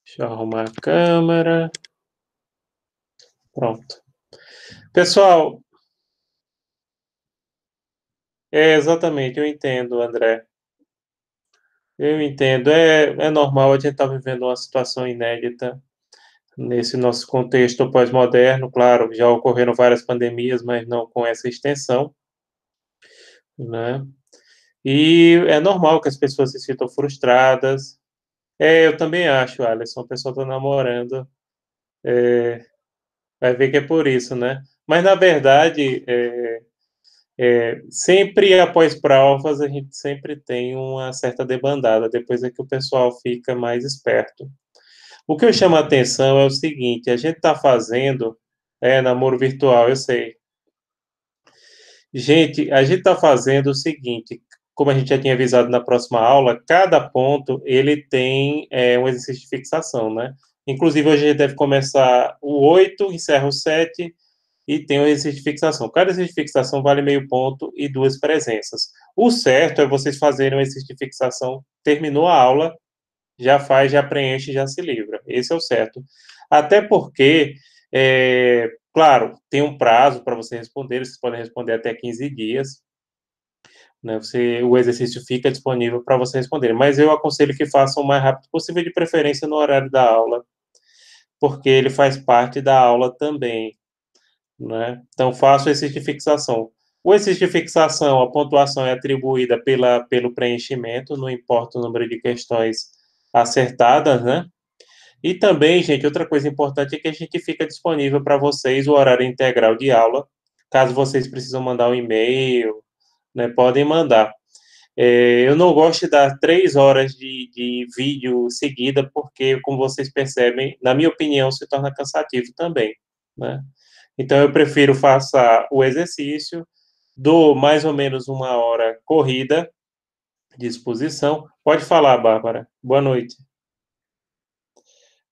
Deixa eu arrumar a câmera. Pronto. Pessoal, exatamente, eu entendo, André. Eu entendo. É normal, a gente estar vivendo uma situação inédita nesse nosso contexto pós-moderno. Claro, já ocorreram várias pandemias, mas não com essa extensão, né? E é normal que as pessoas se sintam frustradas. Eu também acho, Alisson, a pessoa está namorando, vai ver que é por isso, né? Mas, na verdade, sempre após provas, a gente sempre tem uma certa debandada, depois é que o pessoal fica mais esperto. O que eu chamo a atenção é o seguinte, a gente está fazendo, namoro virtual, eu sei. Gente, a gente está fazendo o seguinte, como a gente já tinha avisado na próxima aula, cada ponto ele tem um exercício de fixação, né? Inclusive, hoje a gente deve começar o 8, encerra o 7 e tem um exercício de fixação. Cada exercício de fixação vale meio ponto e 2 presenças. O certo é vocês fazerem um exercício de fixação, terminou a aula, já faz, já preenche, já se livra. Esse é o certo. Até porque, claro, tem um prazo para você responder, vocês podem responder até 15 dias, né? O exercício fica disponível para você responder, mas eu aconselho que façam o mais rápido possível, de preferência no horário da aula, porque ele faz parte da aula também, né? Então, faça o exercício de fixação. O exercício de fixação, a pontuação é atribuída pelo preenchimento, não importa o número de questões acertadas, né? E também, gente, outra coisa importante é que a gente fica disponível para vocês o horário integral de aula. Caso vocês precisam mandar um e-mail, né, podem mandar. Eu não gosto de dar 3 horas de vídeo seguida, porque, como vocês percebem, na minha opinião, se torna cansativo também, né? Então, eu prefiro faça o exercício, dou mais ou menos 1 hora corrida de exposição. Pode falar, Bárbara. Boa noite.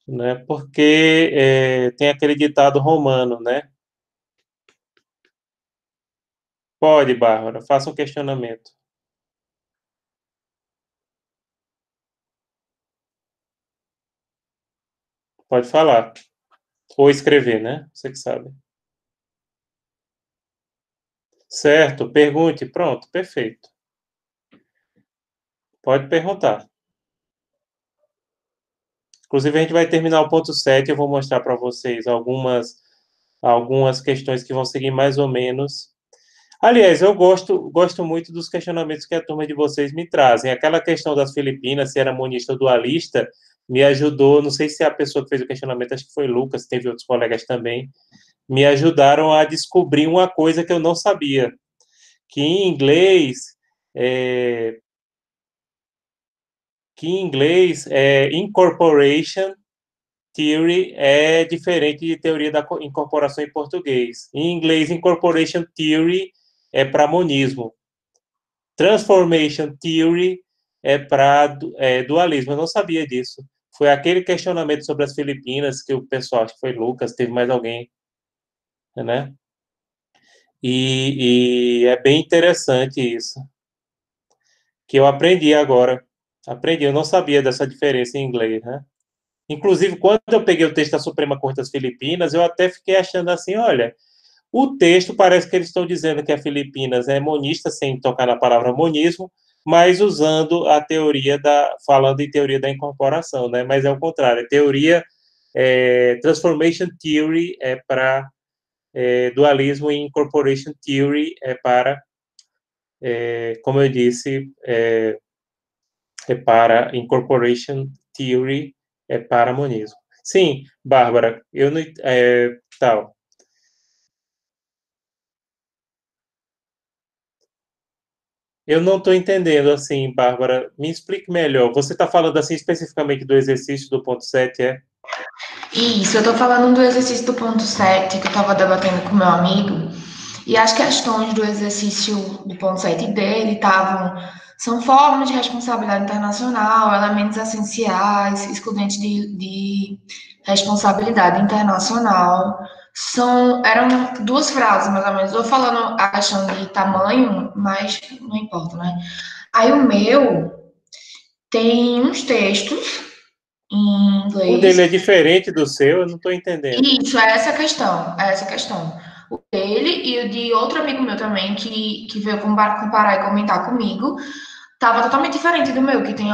Né? Porque tem aquele ditado romano, né? Pode, Bárbara, faça um questionamento. Pode falar. Ou escrever, né? Você que sabe. Certo, pergunte. Pronto, perfeito. Pode perguntar. Inclusive, a gente vai terminar o ponto 7. Eu vou mostrar para vocês algumas questões que vão seguir mais ou menos. Aliás, eu gosto muito dos questionamentos que a turma de vocês me trazem. Aquela questão das Filipinas, se era monista ou dualista, me ajudou. Não sei se a pessoa que fez o questionamento, acho que foi Lucas, teve outros colegas também, me ajudaram a descobrir uma coisa que eu não sabia, que em inglês, é, incorporation theory é diferente de teoria da incorporação em português. Em inglês, incorporation theory é para monismo. Transformation theory é para dualismo. Eu não sabia disso. Foi aquele questionamento sobre as Filipinas que o pessoal, acho que foi Lucas, teve mais alguém, né? E é bem interessante isso, que eu aprendi agora. Aprendi, eu não sabia dessa diferença em inglês, né? Inclusive, quando eu peguei o texto da Suprema Corte das Filipinas, eu até fiquei achando assim, olha, o texto parece que eles estão dizendo que a Filipinas é monista, sem tocar na palavra monismo, mas usando a teoria falando em teoria da incorporação, né? Mas é o contrário, a teoria, Transformation Theory é para dualismo e Incorporation Theory é para, como eu disse, é para Incorporation Theory é para monismo. Sim, Bárbara, eu não, tal. Eu não estou entendendo, assim, Bárbara. Me explique melhor. Você está falando, assim, especificamente do exercício do ponto 7, é? Isso, eu tô falando do exercício do ponto 7 que eu tava debatendo com meu amigo, e as questões do exercício do ponto 7 dele estavam. São formas de responsabilidade internacional, elementos essenciais, excludentes de responsabilidade internacional. Eram duas frases, mais ou menos. Eu falando a questão de tamanho, mas não importa, né? Aí o meu tem uns textos em O dele é inglês. diferente do seu, eu não estou entendendo. Isso, é essa a questão, é essa a questão. O dele e o de outro amigo meu também, que veio comparar e comentar comigo, tava totalmente diferente do meu, que tem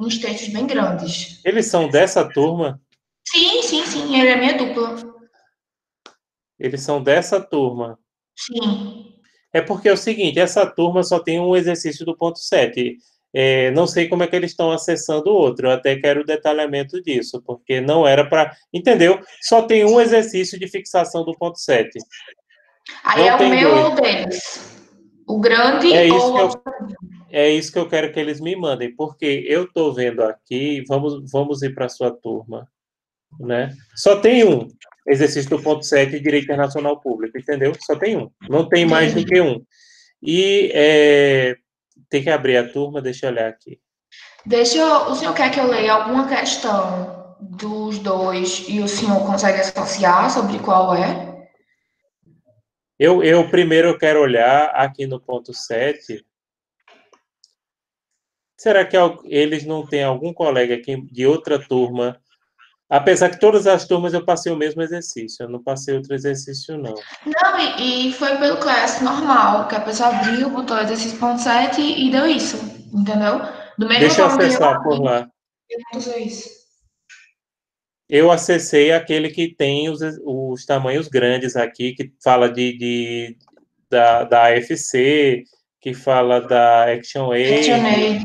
uns textos bem grandes. Eles são dessa turma? Sim, sim, sim, ele é minha dupla. Eles são dessa turma. Sim. É porque é o seguinte, essa turma só tem um exercício do ponto 7. Não sei como é que eles estão acessando o outro. Eu até quero o detalhamento disso, porque não era para. Entendeu? Só tem um exercício de fixação do ponto 7. Aí é Não o tem meu dois. ou o deles? O grande É ou isso o que outro? eu, é isso que eu quero que eles me mandem, porque eu estou vendo aqui. Vamos ir para a sua turma, né? Só tem um exercício do ponto 7 de Direito Internacional Público, entendeu? Só tem um. Não tem mais do Entendi. que um. E tem que abrir a turma, deixa eu olhar aqui. O senhor quer que eu leia alguma questão dos dois e o senhor consegue associar sobre qual é? Eu primeiro eu quero olhar aqui no ponto 7. Será que eles não têm algum colega aqui de outra turma? Apesar que todas as turmas eu passei o mesmo exercício, eu não passei outro exercício, não. Não, e foi pelo Class normal, que a pessoa abriu, botou exercício ponto 7 e deu isso, entendeu? Do mesma Deixa eu forma que eu acessar por abri, lá. eu fazer isso. Eu acessei aquele que tem os tamanhos grandes aqui, que fala da AFC, que fala da ActionAid, Questionei.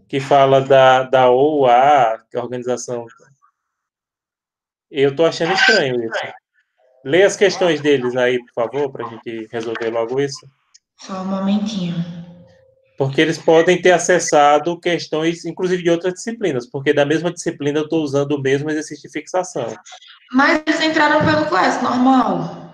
que fala da OUA, que é a organização. Eu estou achando estranho isso. Lê as questões deles aí, por favor, para a gente resolver logo isso. Só um momentinho. Porque eles podem ter acessado questões, inclusive de outras disciplinas, porque da mesma disciplina eu estou usando o mesmo exercício de fixação. Mas eles entraram pelo Class normal.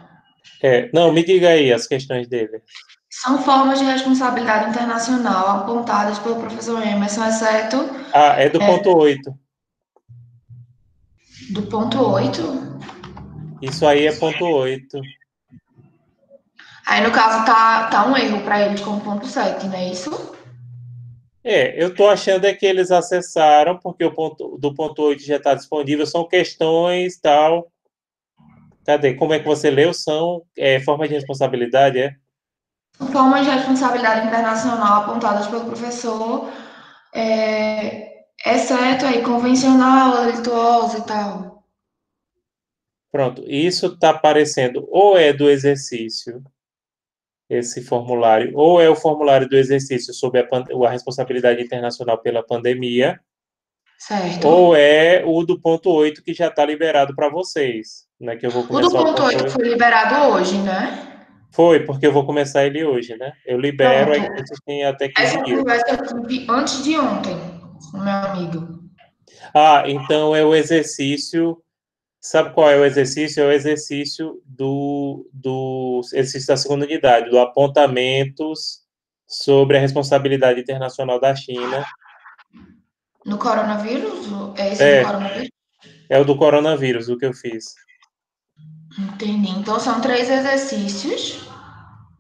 Não, me diga aí as questões dele. São formas de responsabilidade internacional apontadas pelo professor Emerson, exceto Ah, é do ponto 8. do ponto 8. Isso aí é ponto 8. Aí, no caso, tá um erro para eles com o ponto 7, não é isso? Eu estou achando é que eles acessaram, porque do ponto 8 já está disponível, são questões tal. Cadê? Como é que você leu? São formas de responsabilidade, é? São formas de responsabilidade internacional apontadas pelo professor, exceto aí convencional, delituosa e tal. Pronto. Isso está aparecendo ou é do exercício, esse formulário, ou é o formulário do exercício sobre a responsabilidade internacional pela pandemia, Certo? ou é o do ponto 8 que já está liberado para vocês, né? Que eu vou O do começar o ponto ponto 8 8. foi liberado hoje, né? Foi, porque eu vou começar ele hoje, né? Eu libero, Pronto. aí vocês têm até 15 Essa dias. conversa eu tive antes de ontem com meu amigo. Ah, então é o exercício. Sabe qual é o exercício? É o exercício do exercício da segunda unidade, do apontamentos sobre a responsabilidade internacional da China. No coronavírus? É esse do É, coronavírus? é o do coronavírus, o que eu fiz. Entendi. Então são 3 exercícios.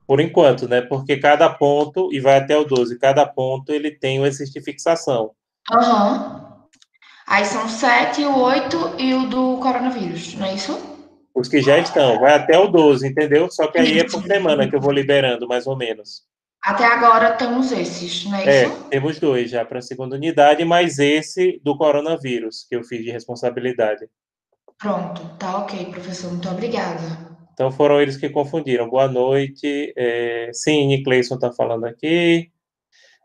Por enquanto, né? Porque cada ponto, e vai até o 12, cada ponto ele tem um exercício de fixação. Aham. Aí são 7, o 8 e o do coronavírus, não é isso? Os que já estão, vai até o 12, entendeu? Só que aí é por Isso. semana que eu vou liberando, mais ou menos. Até agora temos esses, não é isso? Temos dois já para a segunda unidade, mais esse do coronavírus, que eu fiz de responsabilidade. Pronto, tá ok, professor. Muito obrigada. Então foram eles que confundiram. Boa noite. Sim, Nicleison está falando aqui.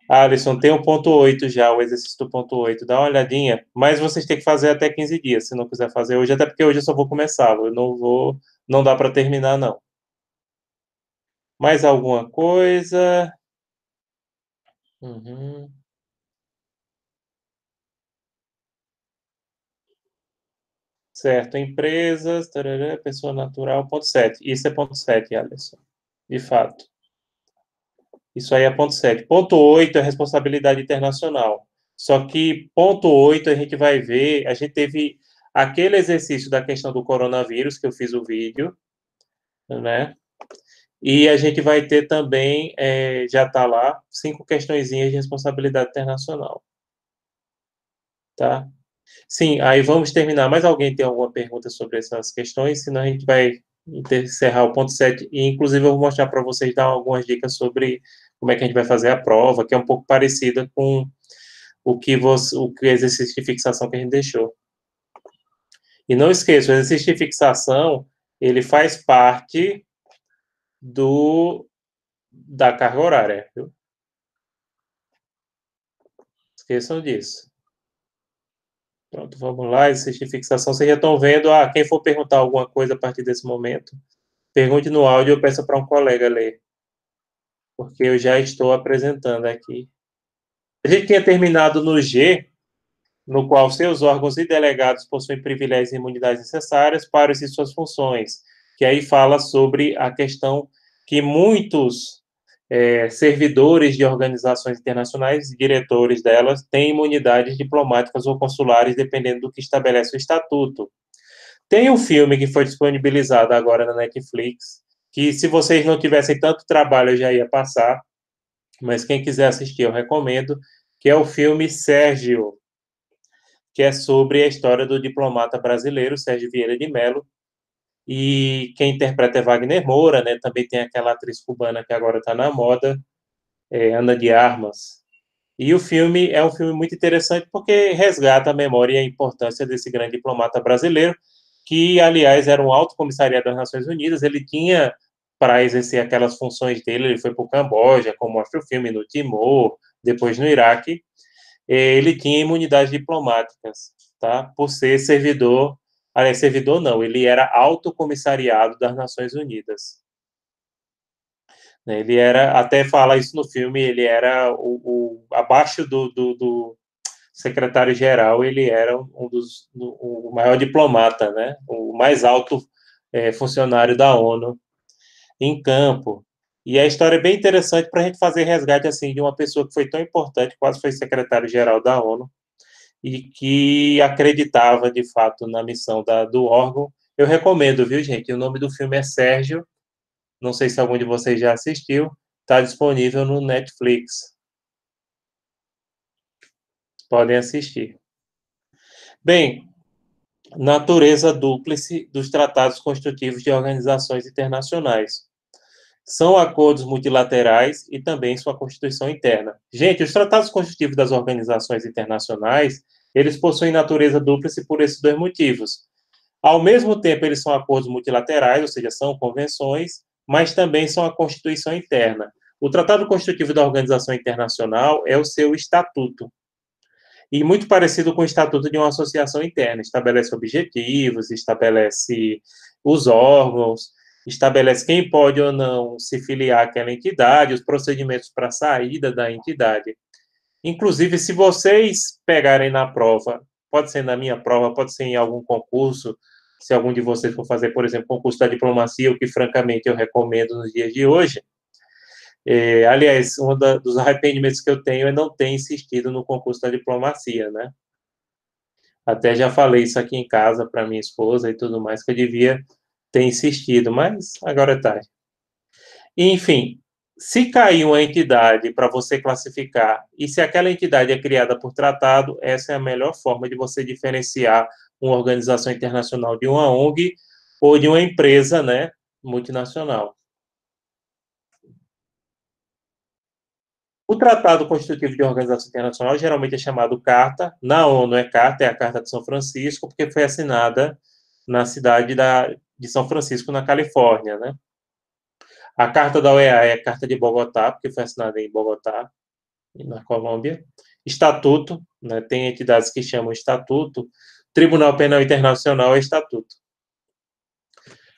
Alisson, tem o ponto 8 já, o exercício do ponto 8. Dá uma olhadinha. Mas vocês têm que fazer até 15 dias, se não quiser fazer hoje, até porque hoje eu só vou começá-lo. Eu não vou, não dá para terminar, não. Mais alguma coisa? Uhum. Certo, empresas, tarará, pessoa natural, ponto 7. Isso é ponto 7, Alisson. De fato. Isso aí é ponto 7. Ponto 8 é responsabilidade internacional. Só que ponto 8 a gente vai ver, a gente teve aquele exercício da questão do coronavírus, que eu fiz o vídeo, né? E a gente vai ter também, já está lá, 5 questõezinhas de responsabilidade internacional. Tá? Sim, aí vamos terminar. Mais alguém tem alguma pergunta sobre essas questões? Senão a gente vai encerrar o ponto 7. E, inclusive, eu vou mostrar para vocês, dar algumas dicas sobre como é que a gente vai fazer a prova, que é um pouco parecida com o exercício de fixação que a gente deixou. E não esqueça, o exercício de fixação, ele faz parte da carga horária, viu? Esqueçam disso. Pronto, vamos lá, exercício de fixação. Vocês já estão vendo, quem for perguntar alguma coisa a partir desse momento, pergunte no áudio ou peça para um colega ler, porque eu já estou apresentando aqui. A gente tinha terminado no G, no qual seus órgãos e delegados possuem privilégios e imunidades necessárias para exercer suas funções, que aí fala sobre a questão que muitos servidores de organizações internacionais, diretores delas, têm imunidades diplomáticas ou consulares, dependendo do que estabelece o estatuto. Tem um filme que foi disponibilizado agora na Netflix, que se vocês não tivessem tanto trabalho eu já ia passar, mas quem quiser assistir eu recomendo, que é o filme Sérgio, que é sobre a história do diplomata brasileiro, Sérgio Vieira de Mello, e quem interpreta é Wagner Moura, né? Também tem aquela atriz cubana que agora está na moda, Ana de Armas. E o filme é um filme muito interessante porque resgata a memória e a importância desse grande diplomata brasileiro, que, aliás, era um alto comissariado das Nações Unidas. Ele tinha, para exercer aquelas funções dele, ele foi para o Camboja, como mostra o filme, no Timor, depois no Iraque. Ele tinha imunidades diplomáticas, tá? Por ser servidor, aliás, servidor não, ele era alto comissariado das Nações Unidas. Ele era, até fala isso no filme, ele era abaixo do secretário-geral, ele era o maior diplomata, né? O mais alto funcionário da ONU em campo. E a história é bem interessante para a gente fazer resgate assim de uma pessoa que foi tão importante, quase foi secretário-geral da ONU, e que acreditava, de fato, na missão do órgão. Eu recomendo, viu, gente? O nome do filme é Sérgio, não sei se algum de vocês já assistiu, está disponível no Netflix. Podem assistir. Bem, natureza dúplice dos tratados constitutivos de organizações internacionais. São acordos multilaterais e também sua constituição interna. Gente, os tratados constitutivos das organizações internacionais, eles possuem natureza dúplice por esses dois motivos. Ao mesmo tempo, eles são acordos multilaterais, ou seja, são convenções, mas também são a constituição interna. O Tratado Constitutivo da Organização Internacional é o seu estatuto, e muito parecido com o estatuto de uma associação interna. Estabelece objetivos, estabelece os órgãos, estabelece quem pode ou não se filiar àquela entidade, os procedimentos para a saída da entidade. Inclusive, se vocês pegarem na prova, pode ser na minha prova, pode ser em algum concurso, se algum de vocês for fazer, por exemplo, concurso da diplomacia, o que francamente eu recomendo nos dias de hoje. Aliás, dos arrependimentos que eu tenho é não ter insistido no concurso da diplomacia, né? Até já falei isso aqui em casa para minha esposa e tudo mais, que eu devia ter insistido, mas agora é tarde. Enfim, se cair uma entidade para você classificar, e se aquela entidade é criada por tratado, essa é a melhor forma de você diferenciar uma organização internacional de uma ONG ou de uma empresa, né, multinacional. O Tratado Constitutivo de Organização Internacional geralmente é chamado Carta. Na ONU é Carta, é a Carta de São Francisco, porque foi assinada na cidade de São Francisco, na Califórnia, né? A Carta da OEA é a Carta de Bogotá, porque foi assinada em Bogotá, na Colômbia. Estatuto, né? Tem entidades que chamam Estatuto. Tribunal Penal Internacional é Estatuto.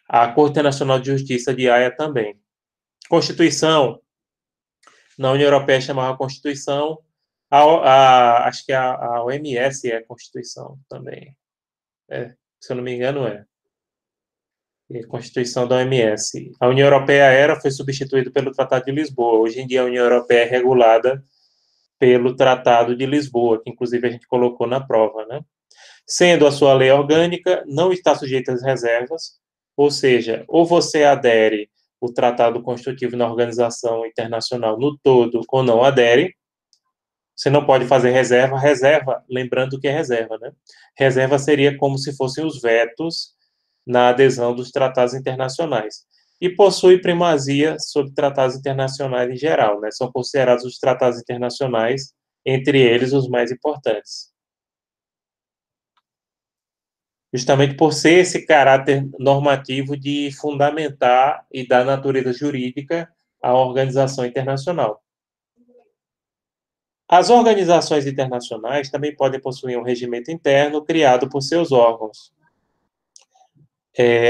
A Corte Internacional de Justiça de Haia também. Constituição, na União Europeia chamava Constituição, acho que a OMS é a Constituição também. Se eu não me engano, é. A Constituição da OMS. A União Europeia foi substituída pelo Tratado de Lisboa. Hoje em dia, a União Europeia é regulada pelo Tratado de Lisboa, que inclusive a gente colocou na prova, né? Sendo a sua lei orgânica, não está sujeita às reservas, ou seja, ou você adere o Tratado Constitutivo na Organização Internacional no todo, ou não adere. Você não pode fazer reserva. Reserva, lembrando que é reserva, né? Reserva seria como se fossem os vetos na adesão dos tratados internacionais. E possui primazia sobre tratados internacionais em geral, né? São considerados os tratados internacionais, entre eles, os mais importantes. Justamente por ser esse caráter normativo de fundamentar e dar natureza jurídica à organização internacional. As organizações internacionais também podem possuir um regimento interno criado por seus órgãos.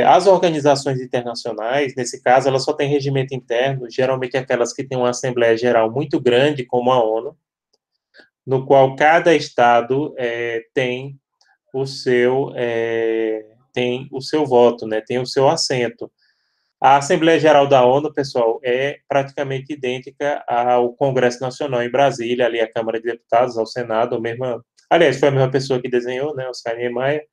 As organizações internacionais, nesse caso, elas só têm regimento interno, geralmente aquelas que têm uma Assembleia Geral muito grande, como a ONU, no qual cada Estado tem tem o seu voto, né, tem o seu assento. A Assembleia Geral da ONU, pessoal, é praticamente idêntica ao Congresso Nacional em Brasília, ali a Câmara de Deputados, ao Senado, a mesma... Aliás, foi a mesma pessoa que desenhou, né, Oscar Niemeyer.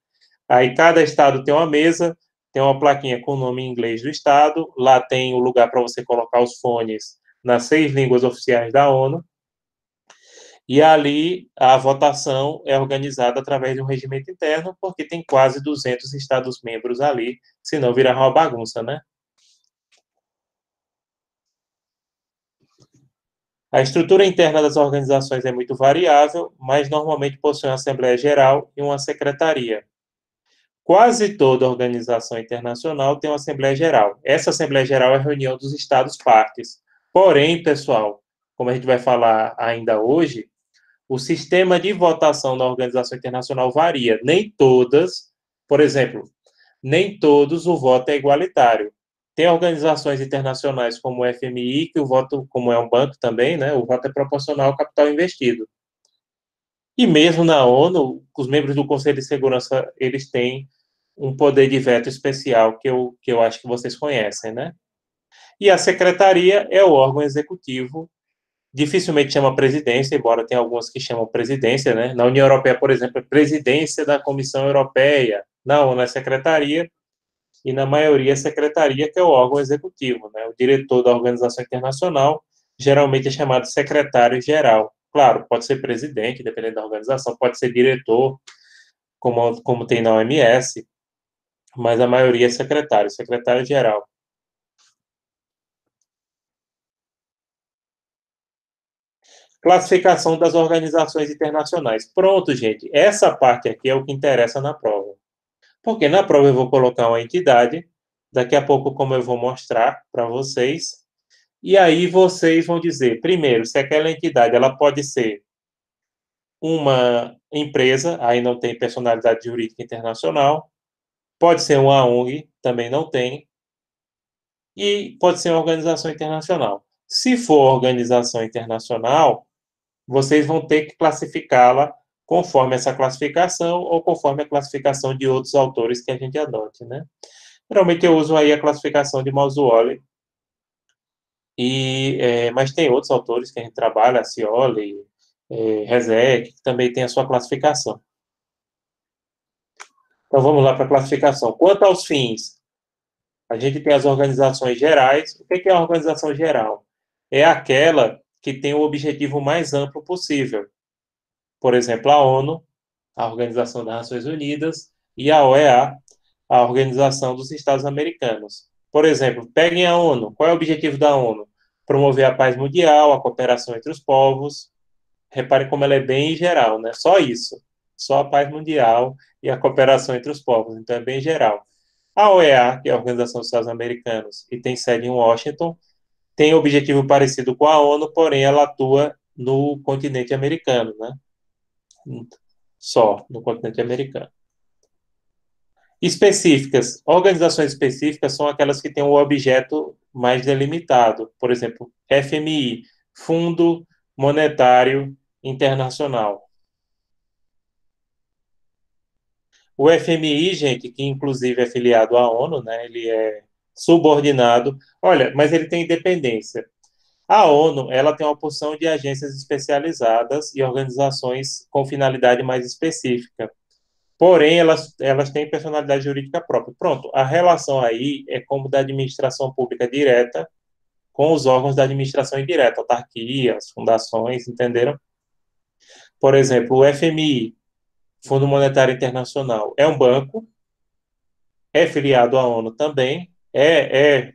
Aí cada estado tem uma mesa, tem uma plaquinha com o nome em inglês do estado, lá tem o lugar para você colocar os fones nas 6 línguas oficiais da ONU, e ali a votação é organizada através de um regimento interno, porque tem quase 200 estados-membros ali, senão virar uma bagunça, né? A estrutura interna das organizações é muito variável, mas normalmente possui uma Assembleia Geral e uma Secretaria. Quase toda organização internacional tem uma Assembleia Geral. Essa Assembleia Geral é a reunião dos Estados-partes. Porém, pessoal, como a gente vai falar ainda hoje, o sistema de votação da organização internacional varia. Nem todas, por exemplo, nem todos o voto é igualitário. Tem organizações internacionais como o FMI, que o voto, como é um banco também, né, o voto é proporcional ao capital investido. E mesmo na ONU, os membros do Conselho de Segurança, eles têm um poder de veto especial que eu acho que vocês conhecem, né? E a secretaria é o órgão executivo, dificilmente chama presidência, embora tenha algumas que chamam presidência, né? Na União Europeia, por exemplo, é presidência da Comissão Europeia. Na ONU é secretaria, e na maioria é secretaria, que é o órgão executivo, né? O diretor da organização internacional geralmente é chamado secretário-geral. Claro, pode ser presidente, dependendo da organização, pode ser diretor, como tem na OMS, mas a maioria é secretário, secretário-geral. Classificação das organizações internacionais. Pronto, gente. Essa parte aqui é o que interessa na prova. Porque na prova eu vou colocar uma entidade, daqui a pouco, como eu vou mostrar para vocês, e aí vocês vão dizer, primeiro, se aquela entidade ela pode ser uma empresa, aí não tem personalidade jurídica internacional, pode ser uma ONG, também não tem, e pode ser uma organização internacional. Se for organização internacional, vocês vão ter que classificá-la conforme essa classificação ou conforme a classificação de outros autores que a gente adote, né? Geralmente eu uso aí a classificação de Mausoli, mas tem outros autores que a gente trabalha, Scioli, Rezec, que também tem a sua classificação. Então vamos lá para a classificação. Quanto aos fins, a gente tem as organizações gerais. O que é a organização geral? É aquela que tem o objetivo mais amplo possível. Por exemplo, a ONU, a Organização das Nações Unidas, e a OEA, a Organização dos Estados Americanos. Por exemplo, peguem a ONU. Qual é o objetivo da ONU? Promover a paz mundial, a cooperação entre os povos. Reparem como ela é bem geral, né? Só isso. Só a paz mundial e a cooperação entre os povos. Então, é bem geral. A OEA, que é a Organização dos Estados Americanos, e tem sede em Washington, tem objetivo parecido com a ONU, porém ela atua no continente americano, né? Só no continente americano. Específicas. Organizações específicas são aquelas que têm um objeto mais delimitado. Por exemplo, FMI, Fundo Monetário Internacional. O FMI, gente, que inclusive é filiado à ONU, né? Ele é subordinado. Olha, mas ele tem independência. A ONU, ela tem uma porção de agências especializadas e organizações com finalidade mais específica. Porém, elas têm personalidade jurídica própria. Pronto, a relação aí é como da administração pública direta com os órgãos da administração indireta, autarquias, fundações, entenderam? Por exemplo, o FMI, Fundo Monetário Internacional, é um banco, é filiado à ONU também, é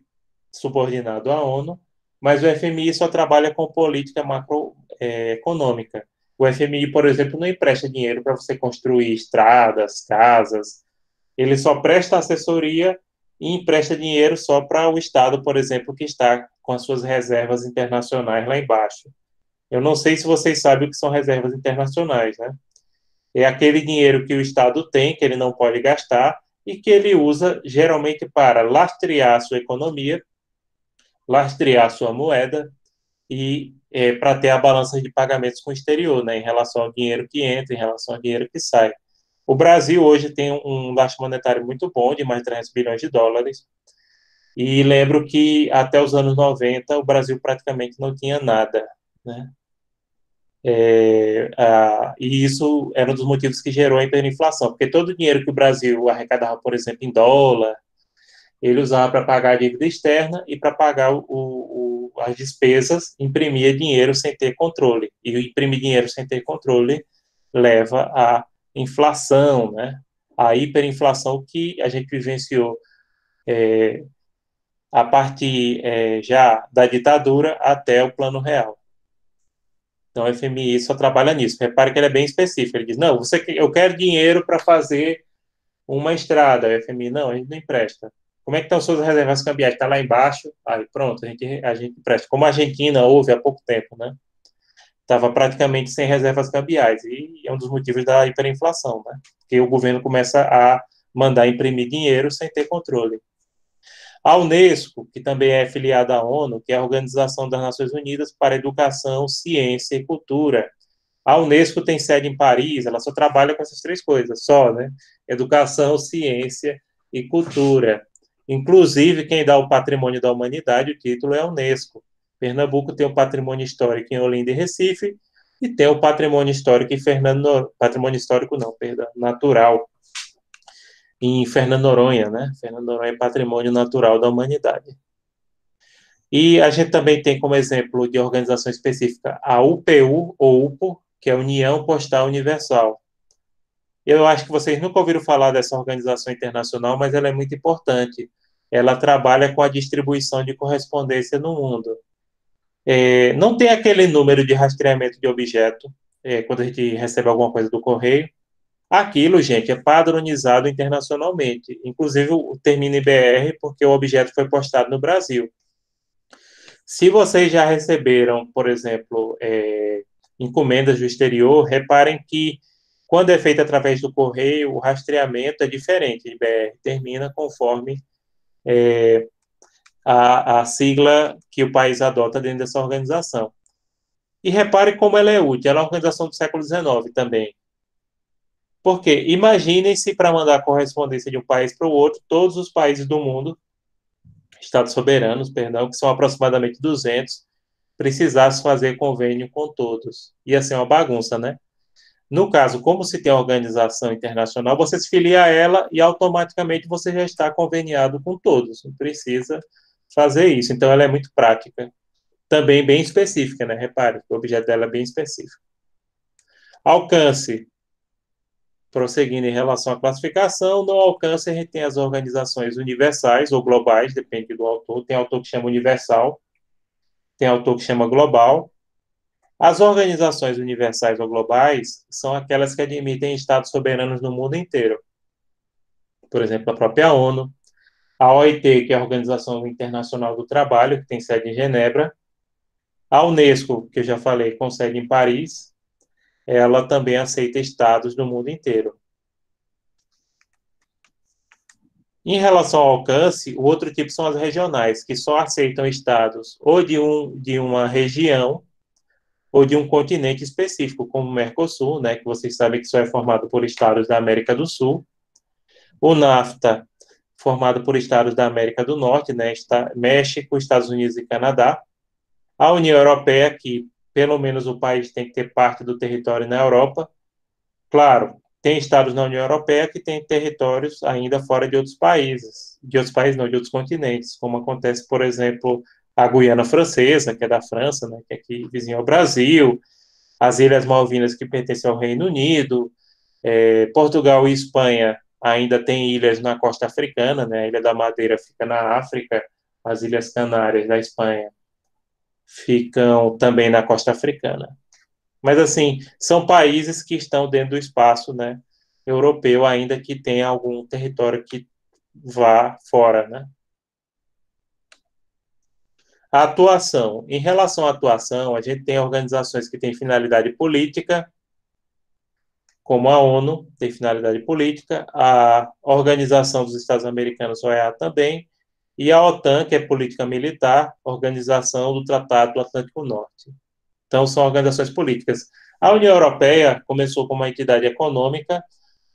subordinado à ONU, mas o FMI só trabalha com política macroeconômica. O FMI, por exemplo, não empresta dinheiro para você construir estradas, casas, ele só presta assessoria e empresta dinheiro só para o Estado, por exemplo, que está com as suas reservas internacionais lá embaixo. Eu não sei se vocês sabem o que são reservas internacionais, né? É aquele dinheiro que o Estado tem, que ele não pode gastar, e que ele usa geralmente para lastrear a sua economia, lastrear a sua moeda e para ter a balança de pagamentos com o exterior, né, em relação ao dinheiro que entra, em relação ao dinheiro que sai. O Brasil hoje tem um lastro monetário muito bom, de mais de 300 bilhões de dólares, e lembro que até os anos 90 o Brasil praticamente não tinha nada, né? E isso era um dos motivos que gerou a hiperinflação, porque todo o dinheiro que o Brasil arrecadava, por exemplo, em dólar, ele usava para pagar a dívida externa e para pagar as despesas, imprimia dinheiro sem ter controle. E imprimir dinheiro sem ter controle leva à inflação, né? A hiperinflação que a gente vivenciou a partir já da ditadura até o Plano Real. Então, o FMI só trabalha nisso. Repare que ele é bem específico. Ele diz, não, eu quero dinheiro para fazer uma estrada. O FMI, não, a gente não empresta. Como é que estão suas reservas cambiais? Está lá embaixo? Aí, pronto, a gente empresta. Como a Argentina houve há pouco tempo, né? Estava praticamente sem reservas cambiais. E é um dos motivos da hiperinflação, né? Porque o governo começa a mandar imprimir dinheiro sem ter controle. A Unesco, que também é filiada à ONU, que é a Organização das Nações Unidas para Educação, Ciência e Cultura. A Unesco tem sede em Paris, ela só trabalha com essas três coisas, só, né? Educação, ciência e cultura. Inclusive, quem dá o patrimônio da humanidade, o título é a Unesco. Pernambuco tem o patrimônio histórico em Olinda e Recife, e tem o patrimônio histórico em patrimônio histórico não, perdão, natural, em Fernando Noronha, né? Fernando Noronha é patrimônio natural da humanidade. E a gente também tem como exemplo de organização específica a UPU, ou UPO, que é a União Postal Universal. Eu acho que vocês nunca ouviram falar dessa organização internacional, mas ela é muito importante. Ela trabalha com a distribuição de correspondência no mundo. Não tem aquele número de rastreamento de objeto, quando a gente recebe alguma coisa do correio. Aquilo, gente, é padronizado internacionalmente. Inclusive, termina em BR porque o objeto foi postado no Brasil. Se vocês já receberam, por exemplo, encomendas do exterior, reparem que quando é feito através do correio, o rastreamento é diferente. IBR termina conforme a sigla que o país adota dentro dessa organização. E repare como ela é útil. Ela é uma organização do século XIX também. Porque imaginem se para mandar correspondência de um país para o outro, todos os países do mundo, estados soberanos, perdão, que são aproximadamente 200, precisasse fazer convênio com todos. Ia ser uma bagunça, né? No caso, como se tem uma organização internacional, você se filia a ela e automaticamente você já está conveniado com todos. Não precisa fazer isso. Então, ela é muito prática. Também bem específica, né? Repare, o objeto dela é bem específico. Alcance. Prosseguindo em relação à classificação, no alcance a gente tem as organizações universais ou globais, depende do autor. Tem autor que chama universal, tem autor que chama global. As organizações universais ou globais são aquelas que admitem estados soberanos no mundo inteiro. Por exemplo, a própria ONU, a OIT, que é a Organização Internacional do Trabalho, que tem sede em Genebra, a Unesco, que eu já falei, com sede em Paris, ela também aceita estados do mundo inteiro. Em relação ao alcance, o outro tipo são as regionais, que só aceitam estados ou de uma região ou de um continente específico, como o Mercosul, né, que vocês sabem que só é formado por estados da América do Sul. O NAFTA, formado por estados da América do Norte, né, México, Estados Unidos e Canadá. A União Europeia, que pelo menos o país tem que ter parte do território na Europa. Claro, tem estados na União Europeia que têm territórios ainda fora de outros continentes, como acontece, por exemplo, a Guiana Francesa, que é da França, né, que é aqui vizinho ao Brasil, as Ilhas Malvinas, que pertencem ao Reino Unido, Portugal e Espanha ainda têm ilhas na costa africana, né? A Ilha da Madeira fica na África, as Ilhas Canárias da Espanha ficam também na costa africana. Mas, assim, são países que estão dentro do espaço, né, europeu, ainda que tenha algum território que vá fora, né? A atuação. Em relação à atuação, a gente tem organizações que têm finalidade política, como a ONU, tem finalidade política, a Organização dos Estados Americanos, OEA, também, e a OTAN, que é política militar, Organização do Tratado do Atlântico Norte. Então, são organizações políticas. A União Europeia começou como uma entidade econômica,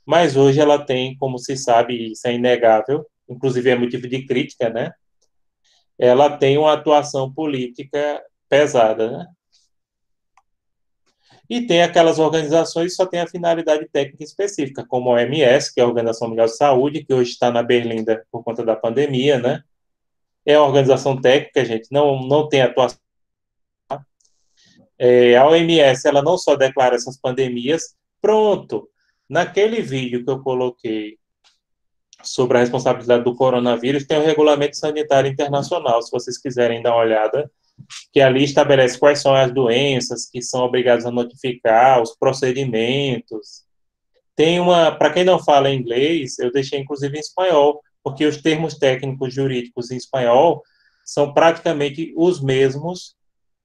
mas hoje ela tem, como se sabe, isso é inegável, inclusive é motivo de crítica, né? Ela tem uma atuação política pesada, né? E tem aquelas organizações que só têm a finalidade técnica específica, como a OMS, que é a Organização Mundial de Saúde, que hoje está na Berlinda por conta da pandemia, né? É uma organização técnica, gente, não tem atuação. A OMS, ela não só declara essas pandemias, pronto. Naquele vídeo que eu coloquei sobre a responsabilidade do coronavírus, tem o Regulamento Sanitário Internacional, se vocês quiserem dar uma olhada, que ali estabelece quais são as doenças que são obrigados a notificar, os procedimentos. Tem para quem não fala inglês, eu deixei inclusive em espanhol, porque os termos técnicos jurídicos em espanhol são praticamente os mesmos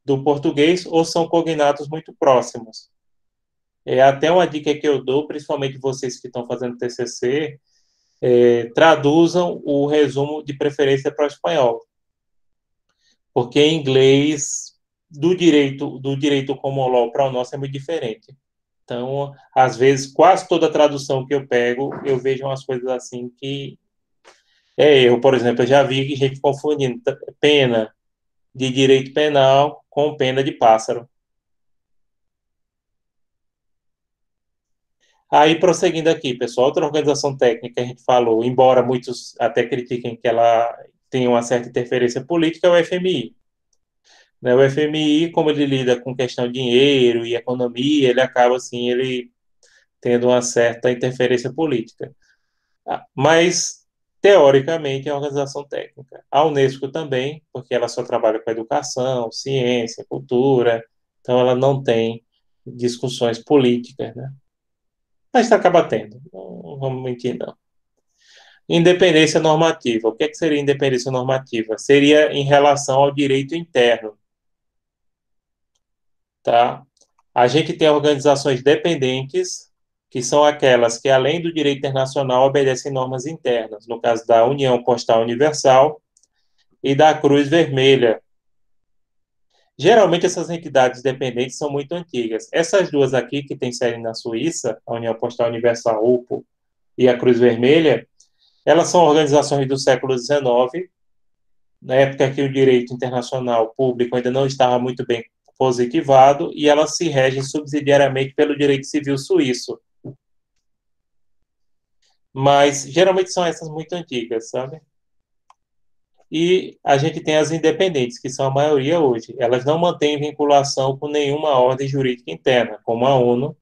do português ou são cognatos muito próximos. É até uma dica que eu dou, principalmente vocês que estão fazendo TCC, traduzam o resumo de preferência para o espanhol, porque em inglês do direito common law para o nosso é muito diferente. Então, às vezes, quase toda a tradução que eu pego, eu vejo umas coisas assim que é erro. Por exemplo, eu já vi gente confundindo pena de direito penal com pena de pássaro. Aí, prosseguindo aqui, pessoal, outra organização técnica que a gente falou, embora muitos até critiquem que ela tenha uma certa interferência política, é o FMI. Né? O FMI, como ele lida com questão de dinheiro e economia, ele acaba, assim, ele tendo uma certa interferência política. Mas, teoricamente, é uma organização técnica. A Unesco também, porque ela só trabalha com educação, ciência, cultura, então ela não tem discussões políticas, né? Mas acaba tendo, não vamos mentir, não. Independência normativa. O que seria independência normativa? Seria em relação ao direito interno, tá? A gente tem organizações dependentes, que são aquelas que, além do direito internacional, obedecem normas internas, no caso da União Postal Universal e da Cruz Vermelha. Geralmente, essas entidades dependentes são muito antigas. Essas duas aqui, que têm sede na Suíça, a União Postal Universal, UPO, e a Cruz Vermelha, elas são organizações do século XIX, na época que o direito internacional público ainda não estava muito bem positivado, e elas se regem subsidiariamente pelo direito civil suíço. Mas, geralmente, são essas muito antigas, sabe? E a gente tem as independentes, que são a maioria hoje. Elas não mantêm vinculação com nenhuma ordem jurídica interna, como a ONU,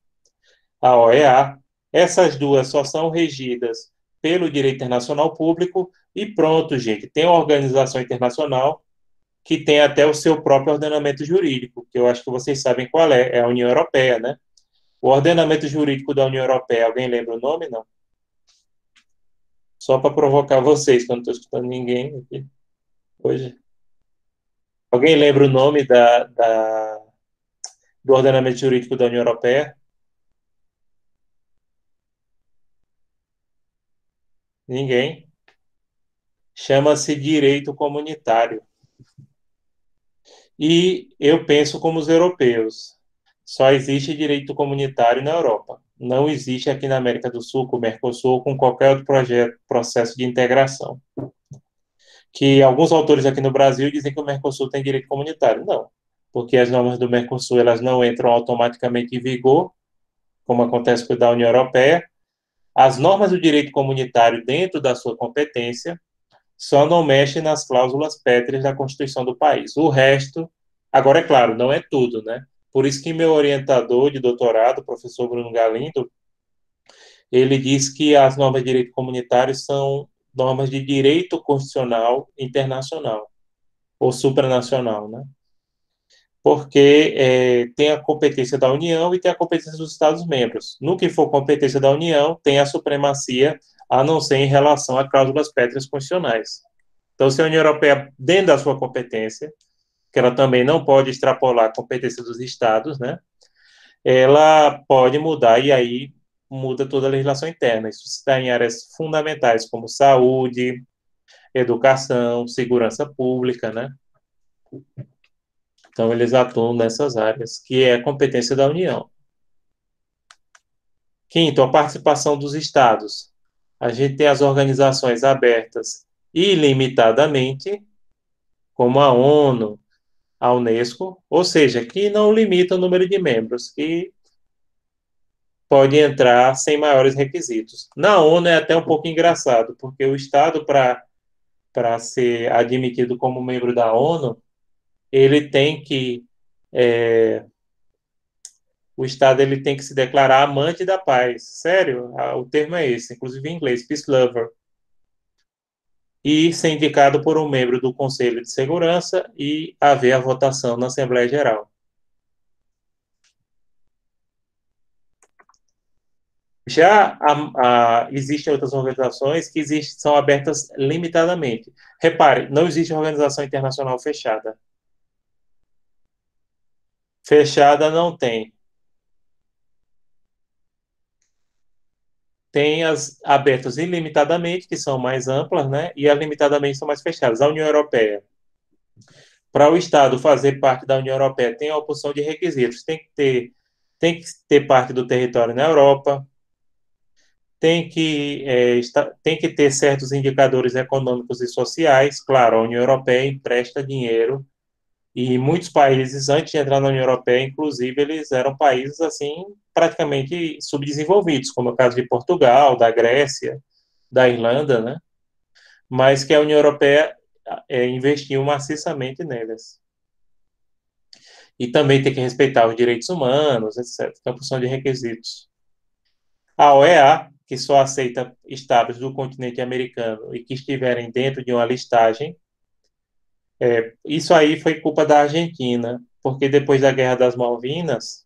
a OEA. Essas duas só são regidas pelo direito internacional público e pronto, gente. Tem uma organização internacional que tem até o seu próprio ordenamento jurídico, que eu acho que vocês sabem qual é a União Europeia, né? O ordenamento jurídico da União Europeia, alguém lembra o nome? Não. Só para provocar vocês, que eu não estou escutando ninguém aqui hoje. Alguém lembra o nome do ordenamento jurídico da União Europeia? Ninguém. Chama-se direito comunitário. E eu penso como os europeus. Só existe direito comunitário na Europa. Não existe aqui na América do Sul, com o Mercosul, ou com qualquer outro processo de integração. Que alguns autores aqui no Brasil dizem que o Mercosul tem direito comunitário. Não, porque as normas do Mercosul elas não entram automaticamente em vigor, como acontece com a da União Europeia. As normas do direito comunitário, dentro da sua competência, só não mexem nas cláusulas pétreas da Constituição do país. O resto, agora é claro, não é tudo, né? Por isso que meu orientador de doutorado, o professor Bruno Galindo, ele diz que as normas de direito comunitário são normas de direito constitucional internacional ou supranacional, né? Porque tem a competência da União e tem a competência dos Estados-membros. No que for competência da União, tem a supremacia, a não ser em relação a cláusulas pétreas constitucionais. Então, se a União Europeia, dentro da sua competência, que ela também não pode extrapolar a competência dos Estados, né? Ela pode mudar e aí muda toda a legislação interna. Isso está em áreas fundamentais como saúde, educação, segurança pública, né? Então, eles atuam nessas áreas, que é a competência da União. Quinto, a participação dos Estados. A gente tem as organizações abertas ilimitadamente, como a ONU, a Unesco, ou seja, que não limita o número de membros, que pode entrar sem maiores requisitos. Na ONU é até um pouco engraçado, porque o Estado, para ser admitido como membro da ONU, ele tem que o Estado ele tem que se declarar amante da paz. Sério, o termo é esse, inclusive em inglês, peace lover. E ser indicado por um membro do Conselho de Segurança e haver a votação na Assembleia Geral. Já existem outras organizações que são abertas limitadamente. Repare, não existe organização internacional fechada. Fechada não tem. Tem as abertas ilimitadamente, que são mais amplas, né? E as limitadamente são mais fechadas. A União Europeia. Para o Estado fazer parte da União Europeia, tem a opção de requisitos. Tem que ter parte do território na Europa, tem que ter certos indicadores econômicos e sociais. Claro, a União Europeia empresta dinheiro e muitos países, antes de entrar na União Europeia, inclusive, eles eram países, assim, praticamente subdesenvolvidos, como é o caso de Portugal, da Grécia, da Irlanda, né? Mas que a União Europeia investiu maciçamente neles. E também tem que respeitar os direitos humanos, etc. Então, porção de requisitos. A OEA, que só aceita estados do continente americano e que estiverem dentro de uma listagem, isso aí foi culpa da Argentina, porque depois da Guerra das Malvinas,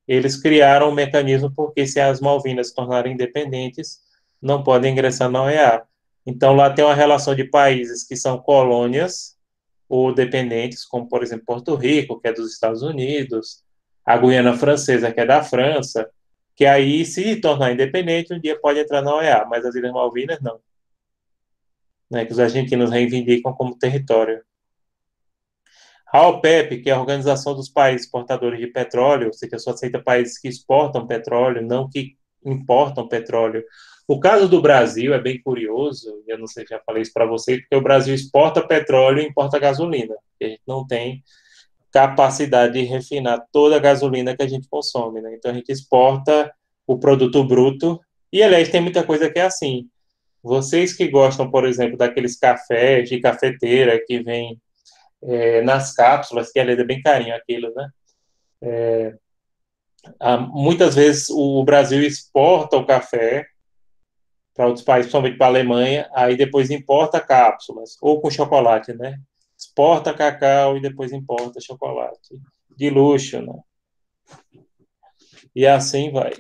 eles criaram um mecanismo porque se as Malvinas se tornarem independentes, não podem ingressar na OEA. Então, lá tem uma relação de países que são colônias ou dependentes, como, por exemplo, Porto Rico, que é dos Estados Unidos, a Guiana Francesa, que é da França, que aí, se tornar independente, um dia pode entrar na OEA, mas as Ilhas Malvinas não, né, que os argentinos reivindicam como território. A OPEP, que é a Organização dos Países Exportadores de Petróleo, ou seja, só aceita países que exportam petróleo, não que importam petróleo. O caso do Brasil é bem curioso, eu não sei se já falei isso para vocês, porque o Brasil exporta petróleo e importa gasolina. A gente não tem capacidade de refinar toda a gasolina que a gente consome, né? Então a gente exporta o produto bruto, e aliás, tem muita coisa que é assim. Vocês que gostam, por exemplo, daqueles cafés de cafeteira que vem nas cápsulas, que aliás é bem carinho aquilo, né? Muitas vezes o Brasil exporta o café para outros países, principalmente para a Alemanha, aí depois importa cápsulas, ou com chocolate, né? Exporta cacau e depois importa chocolate. De luxo, né? E assim vai.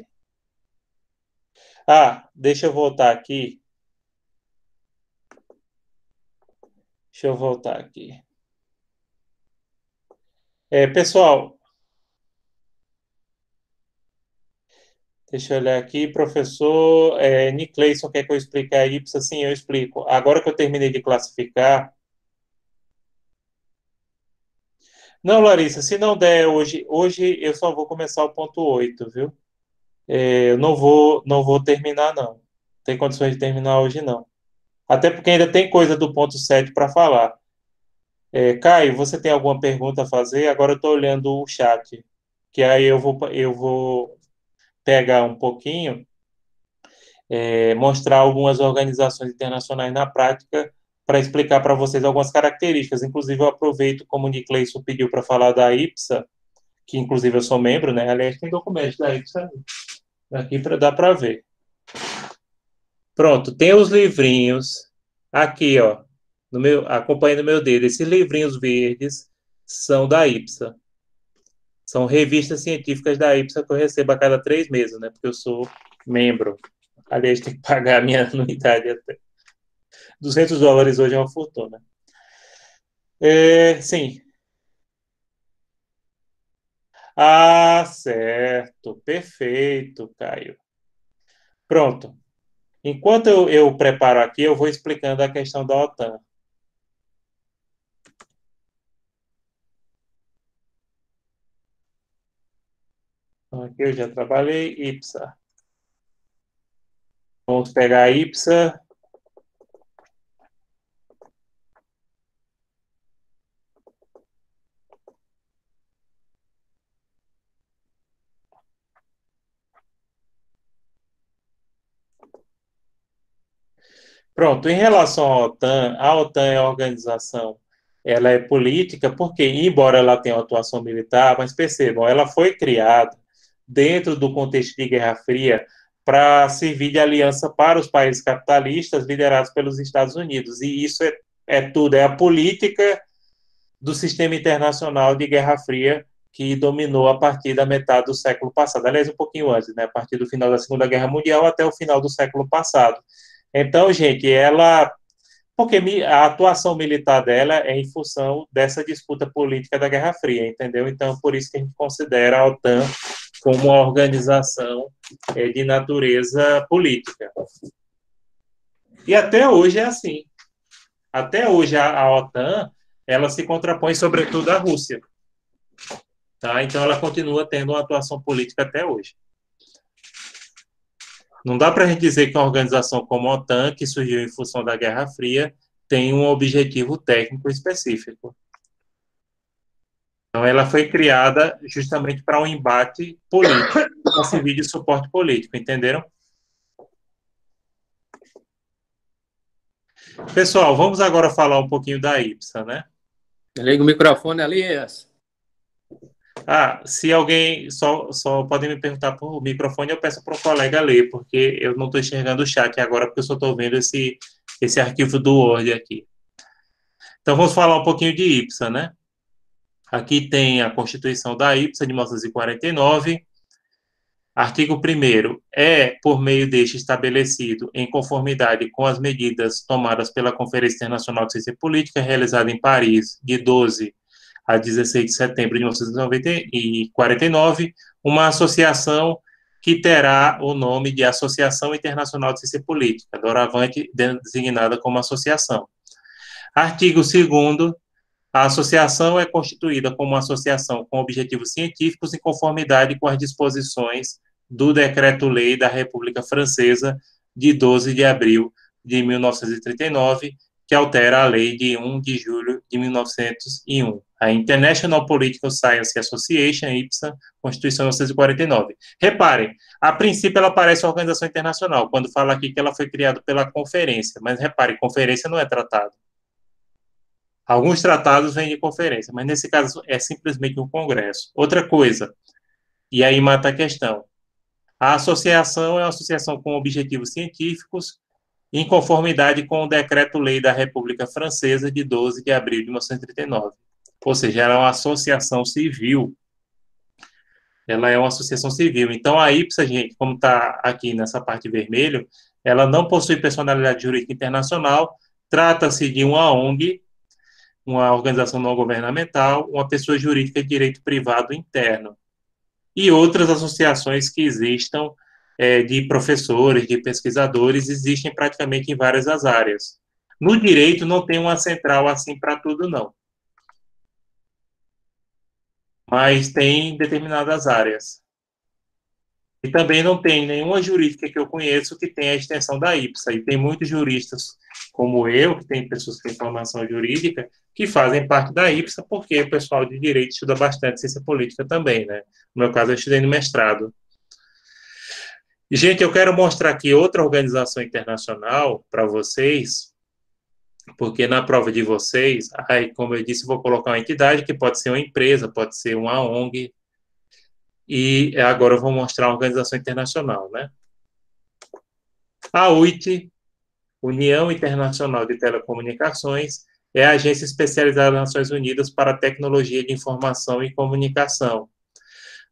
Deixa eu voltar aqui. Deixa eu voltar aqui. Pessoal, deixa eu olhar aqui. Professor Nicleison, quer que eu explique a IPSA? Sim, eu explico. Agora que eu terminei de classificar. Não, Larissa, se não der hoje eu só vou começar o ponto 8, viu? Eu não vou terminar, não. Tem condições de terminar hoje, não. Até porque ainda tem coisa do ponto 7 para falar. Caio, você tem alguma pergunta a fazer? Agora eu estou olhando o chat, que aí eu vou pegar um pouquinho, mostrar algumas organizações internacionais na prática para explicar para vocês algumas características. Inclusive, eu aproveito, como o Nicleison pediu para falar da IPSA, que inclusive eu sou membro, né? Aliás, tem documentos da IPSA aqui para dar para ver. Pronto, tem os livrinhos aqui, ó, no meu, acompanhando o meu dedo. Esses livrinhos verdes são da IPSA. São revistas científicas da IPSA que eu recebo a cada 3 meses, né? Porque eu sou membro. Aliás, tem que pagar a minha anuidade até. US$ 200 hoje é uma fortuna. Sim. Ah, certo. Perfeito, Caio. Pronto. Enquanto eu preparo aqui, eu vou explicando a questão da OTAN. Então, aqui eu já trabalhei, IPSA. Vamos pegar a IPSA. Pronto, em relação à OTAN é uma organização, ela é política, porque, embora ela tenha uma atuação militar, mas percebam, ela foi criada dentro do contexto de Guerra Fria para servir de aliança para os países capitalistas liderados pelos Estados Unidos. E isso é tudo, é a política do sistema internacional de Guerra Fria que dominou a partir da metade do século passado. Aliás, um pouquinho antes, né? A partir do final da Segunda Guerra Mundial até o final do século passado. Então, gente, porque a atuação militar dela é em função dessa disputa política da Guerra Fria, entendeu? Então, por isso que a gente considera a OTAN como uma organização de natureza política. E até hoje é assim. Até hoje a OTAN, ela se contrapõe sobretudo à Rússia. Tá? Então, ela continua tendo uma atuação política até hoje. Não dá para a gente dizer que uma organização como a OTAN, que surgiu em função da Guerra Fria, tem um objetivo técnico específico. Então, ela foi criada justamente para um embate político, para servir de suporte político, entenderam? Pessoal, vamos agora falar um pouquinho da IPSA, né? Liga o microfone ali, Se alguém só podem me perguntar por microfone, eu peço para o colega ler, porque eu não estou enxergando o chat agora, porque eu só estou vendo esse arquivo do Word aqui. Então, vamos falar um pouquinho de IPSA, né? Aqui tem a Constituição da IPSA de 1949. Artigo 1º. É, por meio deste, estabelecido, em conformidade com as medidas tomadas pela Conferência Internacional de Ciência Política, realizada em Paris, de 12 a 16 de setembro de 1949, uma associação que terá o nome de Associação Internacional de Ciência Política, doravante designada como associação. Artigo 2º. A associação é constituída como uma associação com objetivos científicos em conformidade com as disposições do Decreto-Lei da República Francesa de 12 de abril de 1939, que altera a lei de 1 de julho de 1901, a International Political Science Association, IPSA, Constituição de 1949. Reparem, a princípio ela parece uma organização internacional, quando fala aqui que ela foi criada pela conferência, mas reparem, conferência não é tratado. Alguns tratados vêm de conferência, mas nesse caso é simplesmente um congresso. Outra coisa, e aí mata a questão. A associação é uma associação com objetivos científicos, em conformidade com o Decreto-Lei da República Francesa de 12 de abril de 1939. Ou seja, ela é uma associação civil. Ela é uma associação civil. Então, a IPSA, gente, como está aqui nessa parte vermelho, ela não possui personalidade jurídica internacional, trata-se de uma ONG, uma organização não governamental, uma pessoa jurídica de direito privado interno. E outras associações que existam de professores, de pesquisadores, existem praticamente em várias das áreas. No direito não tem uma central assim para tudo, não. Mas tem determinadas áreas. E também não tem nenhuma jurídica que eu conheço que tenha a extensão da IPSA. E tem muitos juristas, como eu, que tem pessoas que têm formação jurídica, que fazem parte da IPSA, porque o pessoal de direito estuda bastante ciência política também, né? No meu caso, eu estudei no mestrado. E, gente, eu quero mostrar aqui outra organização internacional para vocês, porque na prova de vocês, aí, como eu disse, vou colocar uma entidade que pode ser uma empresa, pode ser uma ONG, E agora eu vou mostrar a organização internacional, né? A UIT, União Internacional de Telecomunicações, é a agência especializada das Nações Unidas para a Tecnologia de Informação e Comunicação.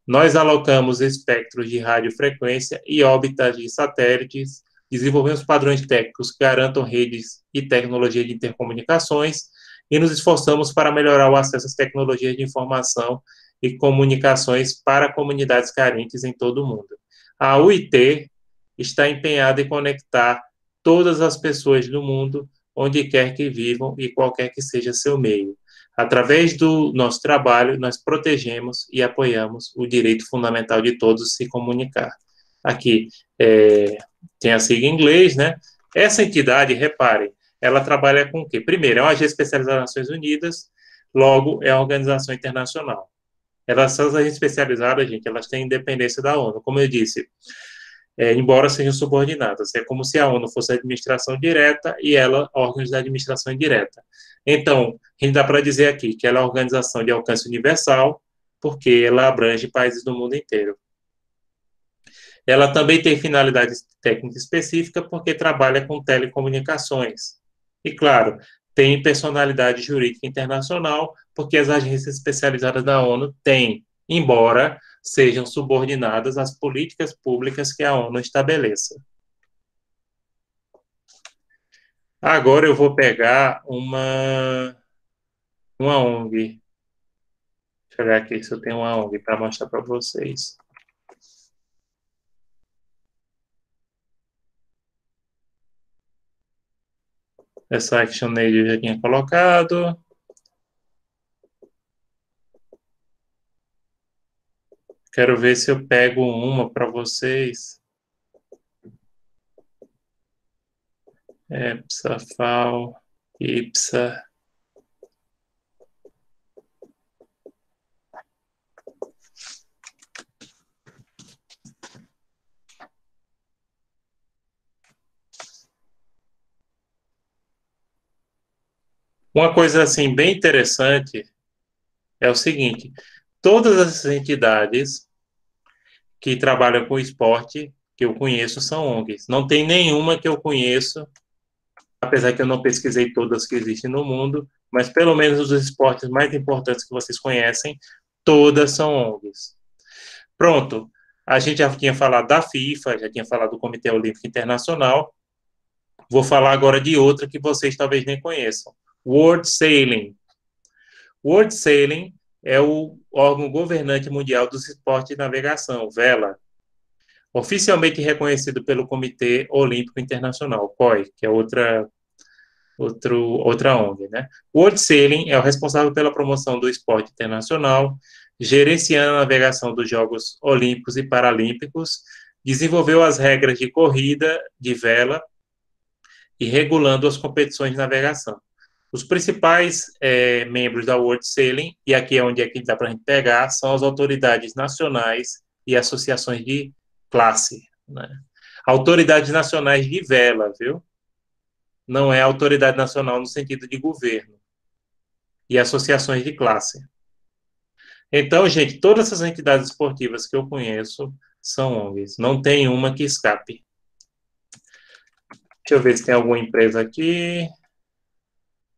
Nós alocamos espectros de radiofrequência e órbitas de satélites, desenvolvemos padrões técnicos que garantam redes e tecnologia de intercomunicações e nos esforçamos para melhorar o acesso às tecnologias de informação e comunicações para comunidades carentes em todo o mundo. A UIT está empenhada em conectar todas as pessoas do mundo, onde quer que vivam e qualquer que seja seu meio. Através do nosso trabalho, nós protegemos e apoiamos o direito fundamental de todos se comunicar. Aqui tem a sigla em inglês, né? Essa entidade, reparem, ela trabalha com o quê? Primeiro, é uma agência especializada nas Nações Unidas, logo é uma organização internacional. Essas agências especializadas, gente, elas têm independência da ONU. Como eu disse, embora sejam subordinadas. É como se a ONU fosse a administração direta e ela, órgãos da administração indireta. Então, a gente dá para dizer aqui que ela é uma organização de alcance universal, porque ela abrange países do mundo inteiro. Ela também tem finalidade técnica específica, porque trabalha com telecomunicações. E, claro, tem personalidade jurídica internacional, porque as agências especializadas da ONU têm, embora sejam subordinadas às políticas públicas que a ONU estabeleça. Agora eu vou pegar uma ONG. Deixa eu olhar aqui se eu tenho uma ONG para mostrar para vocês. Essa ActionAid eu já tinha colocado. Quero ver se eu pego uma para vocês. EPSA, FAO, IPSA. Uma coisa assim bem interessante é o seguinte: todas as entidades que trabalham com esporte que eu conheço são ONGs. Não tem nenhuma que eu conheço, apesar que eu não pesquisei todas que existem no mundo, mas pelo menos os esportes mais importantes que vocês conhecem, todas são ONGs. Pronto, a gente já tinha falado da FIFA, já tinha falado do Comitê Olímpico Internacional. Vou falar agora de outra que vocês talvez nem conheçam. World Sailing. World Sailing é o órgão governante mundial dos esportes de navegação, VELA, oficialmente reconhecido pelo Comitê Olímpico Internacional, COI, que é outra ONG, né? World Sailing é o responsável pela promoção do esporte internacional, gerenciando a navegação dos Jogos Olímpicos e Paralímpicos, desenvolveu as regras de corrida de vela e regulando as competições de navegação. Os principais membros da World Sailing, e aqui é onde dá para a gente pegar, são as autoridades nacionais e associações de classe, né? Autoridades nacionais de vela, viu? Não é autoridade nacional no sentido de governo. E associações de classe. Então, gente, todas essas entidades esportivas que eu conheço são ONGs. Não tem uma que escape. Deixa eu ver se tem alguma empresa aqui.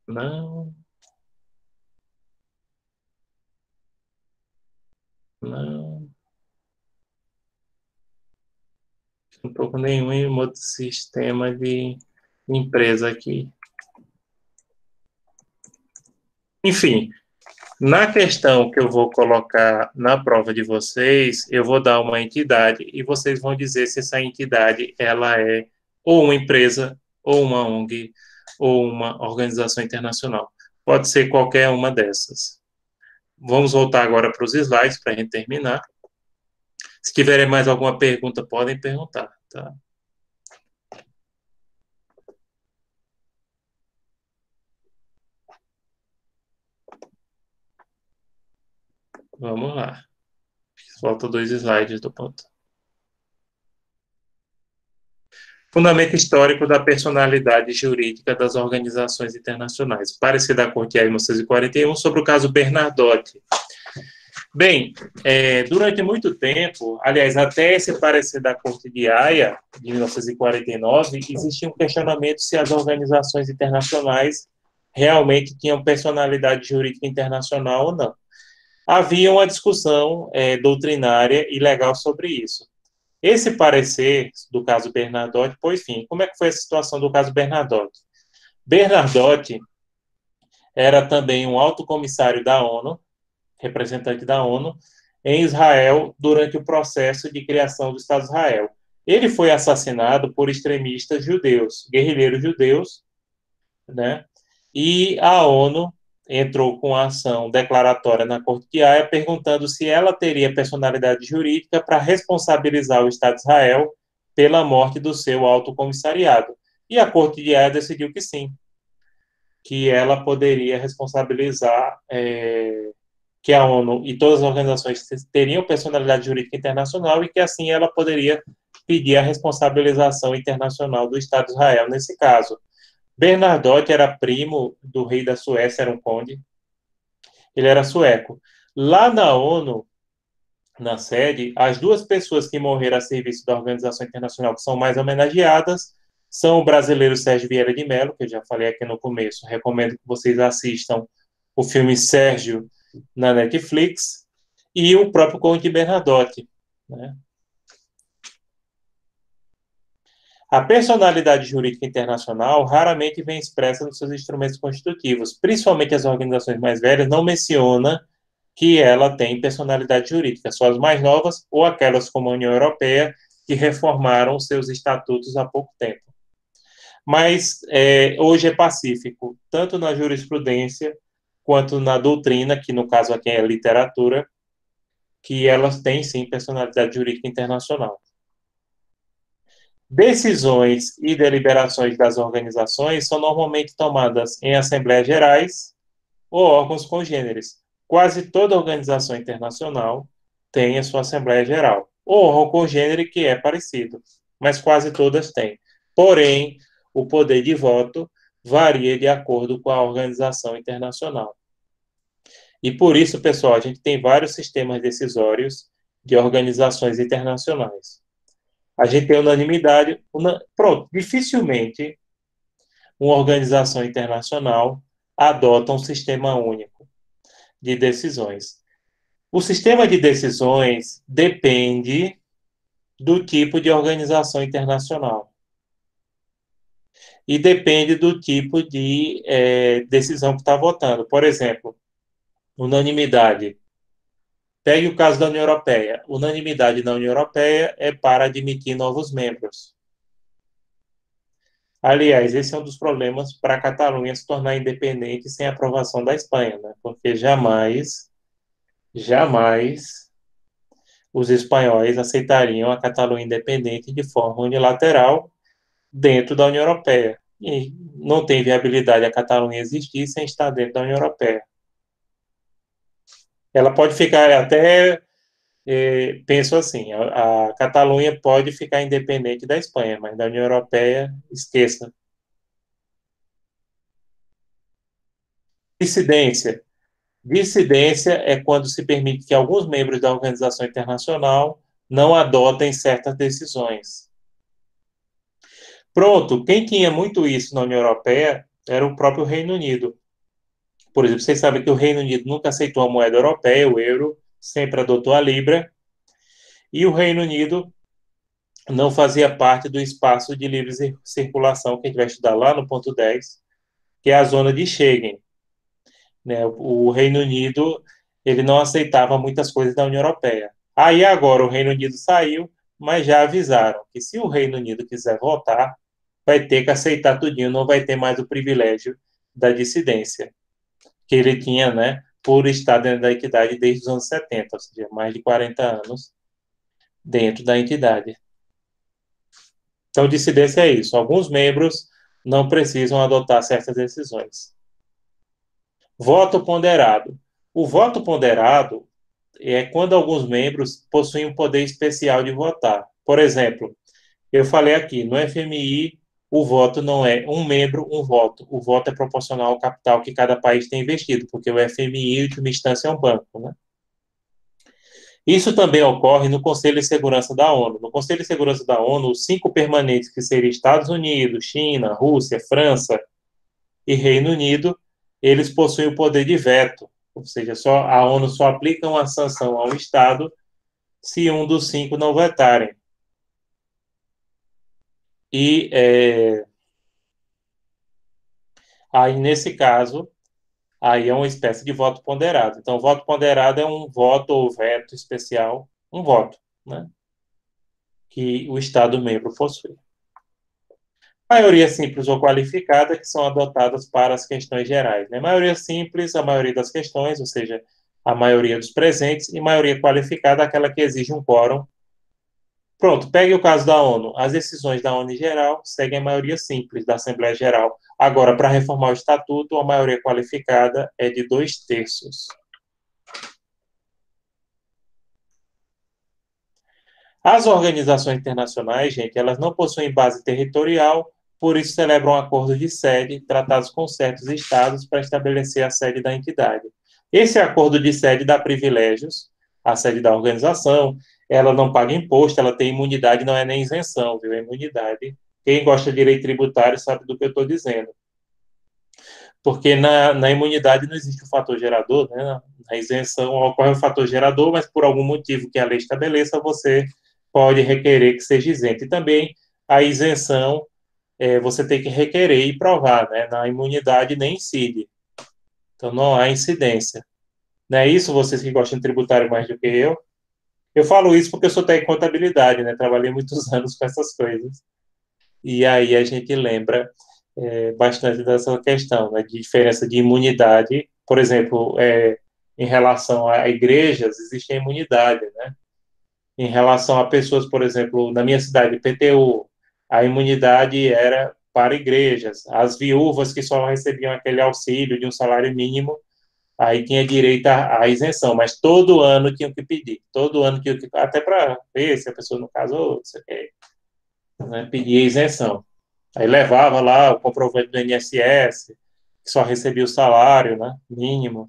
Não. Não. Não estou com nenhum outro sistema de empresa aqui. Enfim, na questão que eu vou colocar na prova de vocês, eu vou dar uma entidade e vocês vão dizer se essa entidade ela é ou uma empresa, ou uma ONG, ou uma organização internacional. Pode ser qualquer uma dessas. Vamos voltar agora para os slides para a gente terminar. Se tiverem mais alguma pergunta, podem perguntar, tá? Vamos lá. Falta 2 slides do ponto. Fundamento histórico da personalidade jurídica das organizações internacionais. Parecer da Corte A 1941 sobre o caso Bernardotti. Bem, durante muito tempo, aliás, até esse parecer da Corte de Haia, de 1949, existia um questionamento se as organizações internacionais realmente tinham personalidade jurídica internacional ou não. Havia uma discussão doutrinária e legal sobre isso. Esse parecer do caso Bernardotti pôs fim. Como é que foi a situação do caso Bernardotti? Bernardotti era também um alto comissário da ONU, representante da ONU, em Israel durante o processo de criação do Estado de Israel. Ele foi assassinado por extremistas judeus, guerrilheiros judeus, né? E a ONU entrou com a ação declaratória na Corte de Haia, perguntando se ela teria personalidade jurídica para responsabilizar o Estado de Israel pela morte do seu alto comissariado. E a Corte de Haia decidiu que sim, que ela poderia responsabilizar, que a ONU e todas as organizações teriam personalidade jurídica internacional e que assim ela poderia pedir a responsabilização internacional do Estado de Israel nesse caso. Bernardotti era primo do rei da Suécia, era um conde, ele era sueco. Lá na ONU, na sede, as duas pessoas que morreram a serviço da Organização Internacional que são mais homenageadas são o brasileiro Sérgio Vieira de Mello, que eu já falei aqui no começo, recomendo que vocês assistam o filme Sérgio na Netflix, e o próprio Conde Bernardotti, né? A personalidade jurídica internacional raramente vem expressa nos seus instrumentos constitutivos, principalmente as organizações mais velhas não menciona que ela tem personalidade jurídica, só as mais novas ou aquelas como a União Europeia que reformaram seus estatutos há pouco tempo. Mas hoje é pacífico, tanto na jurisprudência quanto na doutrina, que no caso aqui é literatura, que elas têm sim personalidade jurídica internacional. Decisões e deliberações das organizações são normalmente tomadas em assembleias gerais ou órgãos congêneres. Quase toda organização internacional tem a sua assembleia geral, ou órgão congênere que é parecido, mas quase todas têm. Porém, o poder de voto varia de acordo com a organização internacional. E por isso, pessoal, a gente tem vários sistemas decisórios de organizações internacionais. A gente tem unanimidade, pronto, dificilmente uma organização internacional adota um sistema único de decisões. O sistema de decisões depende do tipo de organização internacional. E depende do tipo de decisão que está votando. Por exemplo, unanimidade. Pegue o caso da União Europeia. Unanimidade na União Europeia é para admitir novos membros. Aliás, esse é um dos problemas para a Catalunha se tornar independente sem aprovação da Espanha, né? Porque jamais os espanhóis aceitariam a Catalunha independente de forma unilateral dentro da União Europeia. E não tem viabilidade a Catalunha existir sem estar dentro da União Europeia. Ela pode ficar até, penso assim, a Catalunha pode ficar independente da Espanha, mas da União Europeia, esqueça. Dissidência. Dissidência é quando se permite que alguns membros da organização internacional não adotem certas decisões. Pronto, quem tinha muito isso na União Europeia era o próprio Reino Unido. Por exemplo, vocês sabem que o Reino Unido nunca aceitou a moeda europeia, o euro, sempre adotou a libra, e o Reino Unido não fazia parte do espaço de livre circulação que a gente vai estudar lá no ponto 10, que é a zona de Schengen. Né? O Reino Unido ele não aceitava muitas coisas da União Europeia. Aí agora o Reino Unido saiu, mas já avisaram que se o Reino Unido quiser voltar, vai ter que aceitar tudinho, não vai ter mais o privilégio da dissidência que ele tinha, né, por estar dentro da entidade desde os anos 70, ou seja, mais de 40 anos dentro da entidade. Então, dissidência é isso. Alguns membros não precisam adotar certas decisões. Voto ponderado. O voto ponderado é quando alguns membros possuem um poder especial de votar. Por exemplo, eu falei aqui, no FMI, o voto não é um membro, um voto. O voto é proporcional ao capital que cada país tem investido, porque o FMI, em última instância, é um banco, né? Isso também ocorre no Conselho de Segurança da ONU. No Conselho de Segurança da ONU, os 5 permanentes, que seriam Estados Unidos, China, Rússia, França e Reino Unido, eles possuem o poder de veto, ou seja, a ONU só aplica uma sanção ao Estado se um dos 5 não vetarem. E aí, nesse caso, aí é uma espécie de voto ponderado. Então, o voto ponderado é um voto ou veto especial, um voto, né, que o Estado-membro possui. Maioria simples ou qualificada, que são adotadas para as questões gerais, né? Maioria simples, a maioria das questões, ou seja, a maioria dos presentes, e maioria qualificada, aquela que exige um quórum. Pronto, pegue o caso da ONU. As decisões da ONU em geral seguem a maioria simples da Assembleia Geral. Agora, para reformar o Estatuto, a maioria qualificada é de 2/3. As organizações internacionais, gente, elas não possuem base territorial, por isso celebram acordos de sede, tratados com certos estados para estabelecer a sede da entidade. Esse acordo de sede dá privilégios à sede da organização, ela não paga imposto, ela tem imunidade, não é nem isenção, viu? É imunidade. Quem gosta de direito tributário sabe do que eu estou dizendo. Porque na imunidade não existe o fator gerador, né? Na isenção ocorre o fator gerador, mas por algum motivo que a lei estabeleça, você pode requerer que seja isento. E também a isenção, você tem que requerer e provar, né? Na imunidade nem incide. Então não há incidência. Não é isso, vocês que gostam de tributário mais do que eu? Eu falo isso porque eu sou técnico em contabilidade, né? Trabalhei muitos anos com essas coisas. E aí a gente lembra bastante dessa questão, né, de diferença de imunidade. Por exemplo, em relação a igrejas, existe a imunidade, né? Em relação a pessoas, por exemplo, na minha cidade, PTU, a imunidade era para igrejas. As viúvas que só recebiam aquele auxílio de um salário mínimo, aí tinha direito à isenção, mas todo ano tinham que pedir, todo ano tinham que, até para ver se a pessoa, no caso, você quer, né, pedir isenção. Aí levava lá o comprovante do INSS, que só recebia o salário, né, mínimo.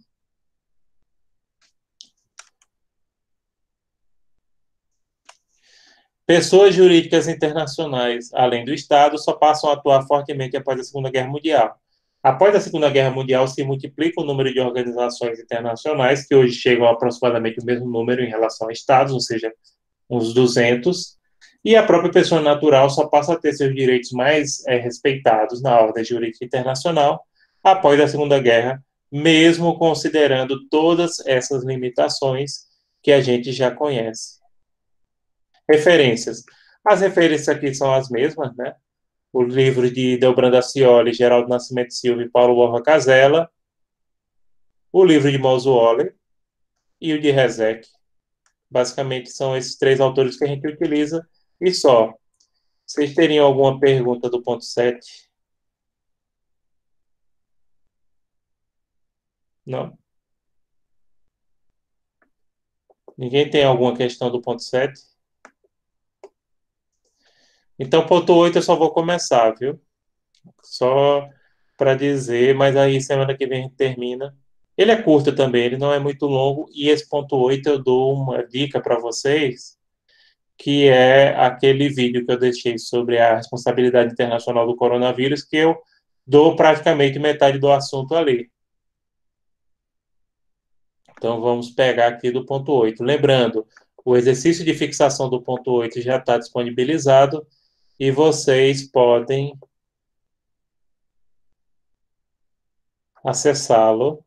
Pessoas jurídicas internacionais, além do Estado, só passam a atuar fortemente após a Segunda Guerra Mundial. Após a Segunda Guerra Mundial, se multiplica o número de organizações internacionais, que hoje chegam a aproximadamente o mesmo número em relação a Estados, ou seja, uns 200, e a própria pessoa natural só passa a ter seus direitos mais respeitados na ordem jurídica internacional após a Segunda Guerra, mesmo considerando todas essas limitações que a gente já conhece. Referências. As referências aqui são as mesmas, né? O livro de Delbrando Dacioli, Geraldo Nascimento Silva e Paulo Borba Casella, o livro de Mauzuoli e o de Rezec. Basicamente são esses 3 autores que a gente utiliza e só. Vocês teriam alguma pergunta do ponto 7? Não? Ninguém tem alguma questão do ponto 7? Então, ponto 8 eu só vou começar, viu? Só para dizer, mas aí semana que vem a gente termina. Ele é curto também, ele não é muito longo, e esse ponto 8 eu dou uma dica para vocês, que é aquele vídeo que eu deixei sobre a responsabilidade internacional do coronavírus, que eu dou praticamente metade do assunto ali. Então, vamos pegar aqui do ponto 8. Lembrando, o exercício de fixação do ponto 8 já está disponibilizado e vocês podem acessá-lo.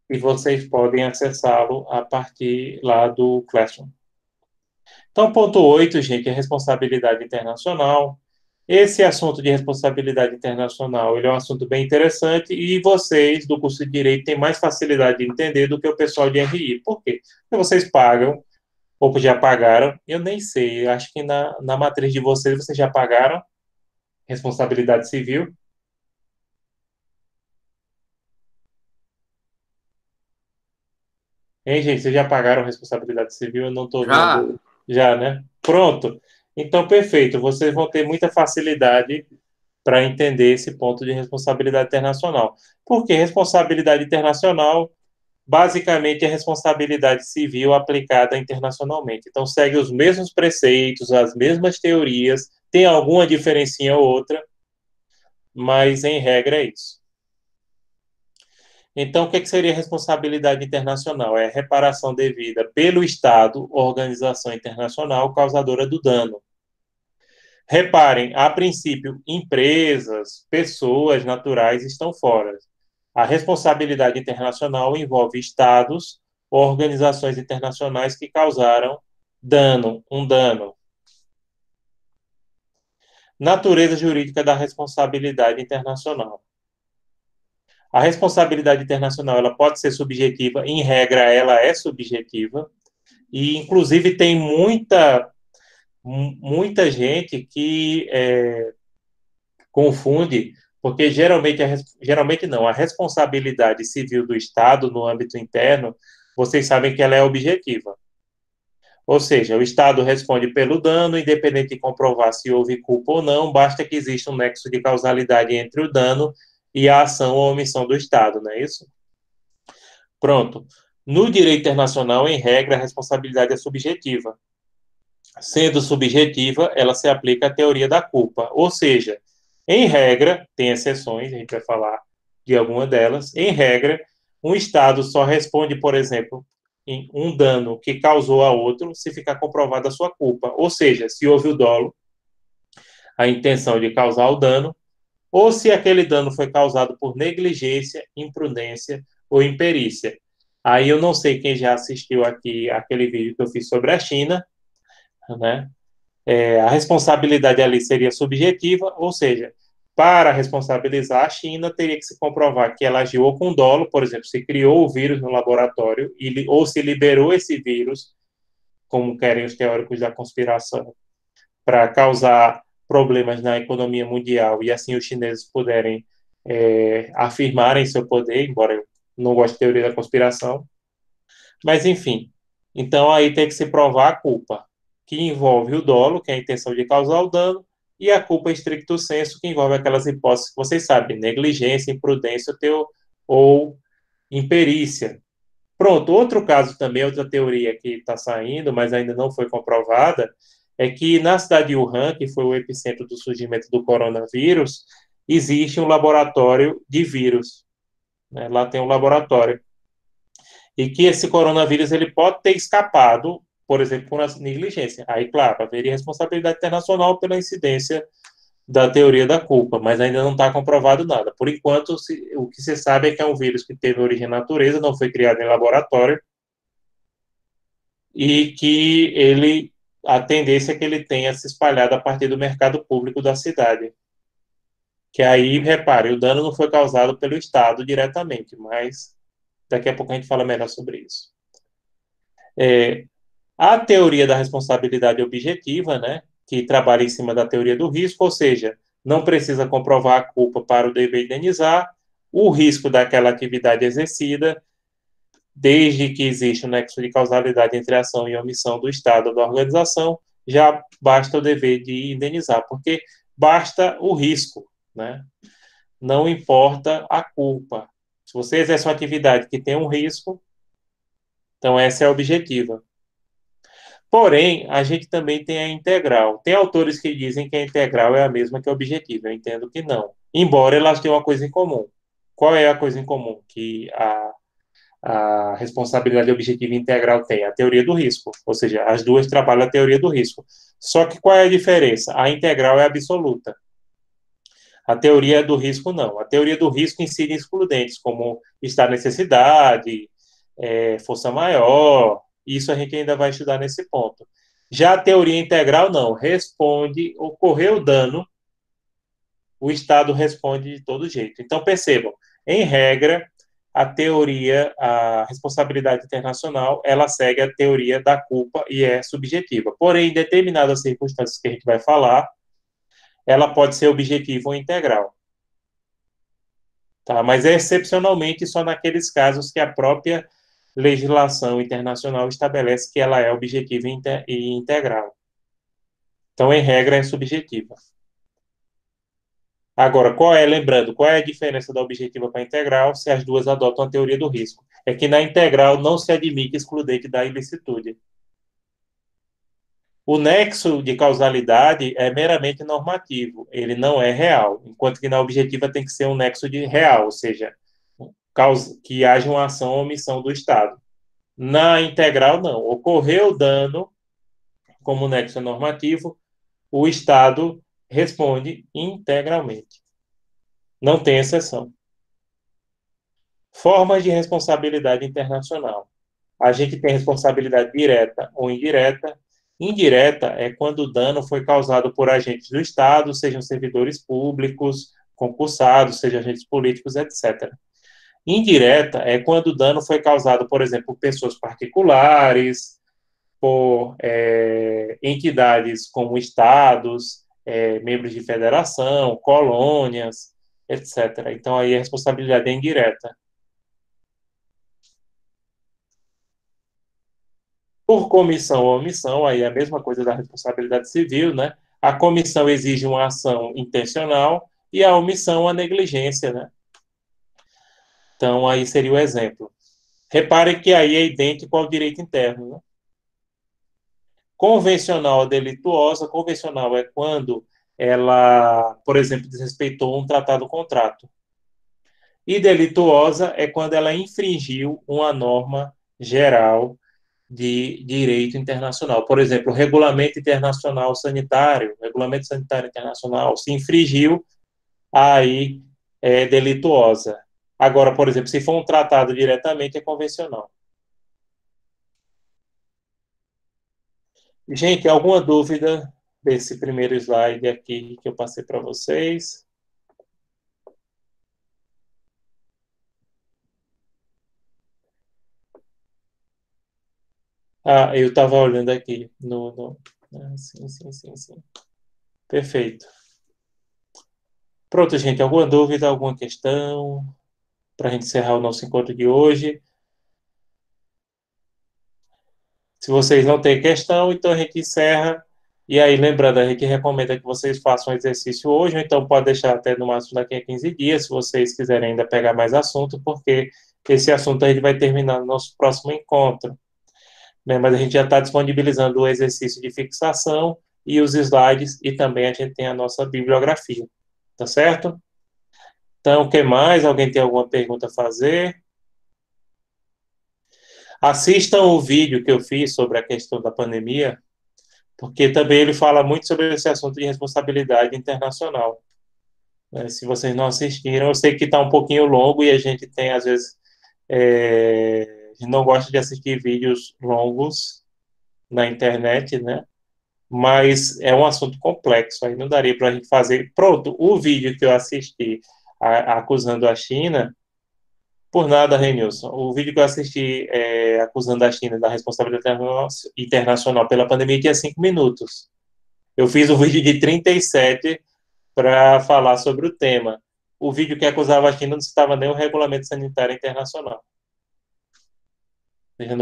E vocês podem acessá-lo a partir lá do Classroom. Então, ponto 8, gente, é responsabilidade internacional. Esse assunto de responsabilidade internacional, ele é um assunto bem interessante e vocês, do curso de Direito, têm mais facilidade de entender do que o pessoal de RI. Por quê? Porque vocês pagam, ou já pagaram, eu nem sei, acho que na matriz de vocês já pagaram responsabilidade civil. Hein, gente, vocês já pagaram responsabilidade civil? Eu não estou Já. vendo. Já, né? Pronto. Então, perfeito. Vocês vão ter muita facilidade para entender esse ponto de responsabilidade internacional. Porque responsabilidade internacional, basicamente, é responsabilidade civil aplicada internacionalmente. Então, segue os mesmos preceitos, as mesmas teorias, tem alguma diferencinha ou outra, mas, em regra, é isso. Então, o que seria responsabilidade internacional? É a reparação devida pelo Estado, organização internacional causadora do dano. Reparem, a princípio, empresas, pessoas naturais estão fora. A responsabilidade internacional envolve estados ou organizações internacionais que causaram um dano. Natureza jurídica da responsabilidade internacional. A responsabilidade internacional ela pode ser subjetiva, em regra, ela é subjetiva, e, inclusive, tem muita gente que confunde, porque geralmente não, a responsabilidade civil do Estado no âmbito interno, vocês sabem que ela é objetiva. Ou seja, o Estado responde pelo dano, independente de comprovar se houve culpa ou não, basta que exista um nexo de causalidade entre o dano e a ação ou omissão do Estado, não é isso? Pronto. No direito internacional, em regra, a responsabilidade é subjetiva. Sendo subjetiva, ela se aplica à teoria da culpa. Ou seja, em regra, tem exceções, a gente vai falar de alguma delas. Em regra, um Estado só responde, por exemplo, em um dano que causou a outro se ficar comprovada a sua culpa. Ou seja, se houve o dolo, a intenção de causar o dano, ou se aquele dano foi causado por negligência, imprudência ou imperícia. Aí eu não sei quem já assistiu aqui aquele vídeo que eu fiz sobre a China, né? A responsabilidade ali seria subjetiva, ou seja, para responsabilizar a China, teria que se comprovar que ela agiu com dolo, por exemplo, se criou o vírus no laboratório, ou se liberou esse vírus, como querem os teóricos da conspiração, para causar problemas na economia mundial e assim os chineses puderem afirmarem seu poder, embora eu não goste de teoria da conspiração. Mas, enfim, então aí tem que se provar a culpa, que envolve o dolo, que é a intenção de causar o dano, e a culpa stricto sensu, que envolve aquelas hipóteses que vocês sabem, negligência, imprudência ou imperícia. Pronto, outro caso também, outra teoria que está saindo, mas ainda não foi comprovada, é que na cidade de Wuhan, que foi o epicentro do surgimento do coronavírus, existe um laboratório de vírus, né? Lá tem um laboratório. E que esse coronavírus ele pode ter escapado, por exemplo, por uma negligência. Aí, claro, haveria responsabilidade internacional pela incidência da teoria da culpa, mas ainda não está comprovado nada. Por enquanto, o que se sabe é que é um vírus que teve origem na natureza, não foi criado em laboratório, e que a tendência é que ele tenha se espalhado a partir do mercado público da cidade. Que aí, repare, o dano não foi causado pelo Estado diretamente, mas daqui a pouco a gente fala melhor sobre isso. A teoria da responsabilidade objetiva, né, que trabalha em cima da teoria do risco, ou seja, não precisa comprovar a culpa para o dever indenizar, o risco daquela atividade exercida, desde que exista um nexo de causalidade entre a ação e omissão do Estado ou da organização, já basta o dever de indenizar, porque basta o risco, né? Não importa a culpa. Se você exerce uma atividade que tem um risco, então essa é a objetiva. Porém, a gente também tem a integral. Tem autores que dizem que a integral é a mesma que a objetiva. Eu entendo que não. Embora elas tenham uma coisa em comum. Qual é a coisa em comum que a responsabilidade objetiva integral tem? A teoria do risco. Ou seja, as duas trabalham a teoria do risco. Só que qual é a diferença? A integral é absoluta. A teoria do risco, não. A teoria do risco incide em excludentes, como estar necessidade, força maior. Isso a gente ainda vai estudar nesse ponto. Já a teoria integral, não. Responde, ocorreu dano, o Estado responde de todo jeito. Então, percebam, em regra, a responsabilidade internacional, ela segue a teoria da culpa e é subjetiva. Porém, em determinadas circunstâncias que a gente vai falar, ela pode ser objetiva ou integral. Tá? Mas é excepcionalmente só naqueles casos que a própria legislação internacional estabelece que ela é objetiva e integral. Então, em regra, é subjetiva. Agora, lembrando, qual é a diferença da objetiva para a integral se as duas adotam a teoria do risco? É que na integral não se admite excludente da ilicitude. O nexo de causalidade é meramente normativo, ele não é real, enquanto que na objetiva tem que ser um nexo de real, ou seja, que haja uma ação ou omissão do Estado. Na integral, não. Ocorreu dano, como o nexo é normativo, o Estado responde integralmente. Não tem exceção. Formas de responsabilidade internacional. A gente tem responsabilidade direta ou indireta. Indireta é quando o dano foi causado por agentes do Estado, sejam servidores públicos, concursados, sejam agentes políticos, etc. Indireta é quando o dano foi causado, por exemplo, por pessoas particulares, por entidades como estados, membros de federação, colônias, etc. Então, aí a responsabilidade é indireta. Por comissão ou omissão, aí é a mesma coisa da responsabilidade civil, né? A comissão exige uma ação intencional e a omissão a negligência, né? Então, aí seria o exemplo. Repare que aí é idêntico ao direito interno, né? Convencional a delituosa. Convencional é quando ela, por exemplo, desrespeitou um tratado-contrato. E delituosa é quando ela infringiu uma norma geral de direito internacional. Por exemplo, o Regulamento Internacional Sanitário, Regulamento Sanitário Internacional, se infringiu, aí é delituosa. Agora, por exemplo, se for um tratado diretamente, é convencional. Gente, alguma dúvida desse primeiro slide aqui que eu passei para vocês? Ah, eu estava olhando aqui sim, sim, sim, sim. Perfeito. Pronto, gente. Alguma dúvida, alguma questão para a gente encerrar o nosso encontro de hoje? Se vocês não têm questão, então a gente encerra. E aí, lembrando, a gente recomenda que vocês façam o exercício hoje, ou então pode deixar até no máximo daqui a 15 dias, se vocês quiserem ainda pegar mais assunto, porque esse assunto a gente vai terminar no nosso próximo encontro. Né? Mas a gente já está disponibilizando o exercício de fixação e os slides, e também a gente tem a nossa bibliografia. Tá certo? Então, o que mais? Alguém tem alguma pergunta a fazer? Assistam o vídeo que eu fiz sobre a questão da pandemia, porque também ele fala muito sobre esse assunto de responsabilidade internacional. Né? Se vocês não assistiram, eu sei que está um pouquinho longo e a gente tem, às vezes, a gente não gosta de assistir vídeos longos na internet, né? Mas é um assunto complexo, aí não daria para a gente fazer. Pronto, o vídeo que eu assisti acusando a China, por nada, Renilson, o vídeo que eu assisti acusando a China da responsabilidade internacional pela pandemia tinha 5 minutos. Eu fiz um vídeo de 37 para falar sobre o tema. O vídeo que acusava a China não citava nem o regulamento sanitário internacional.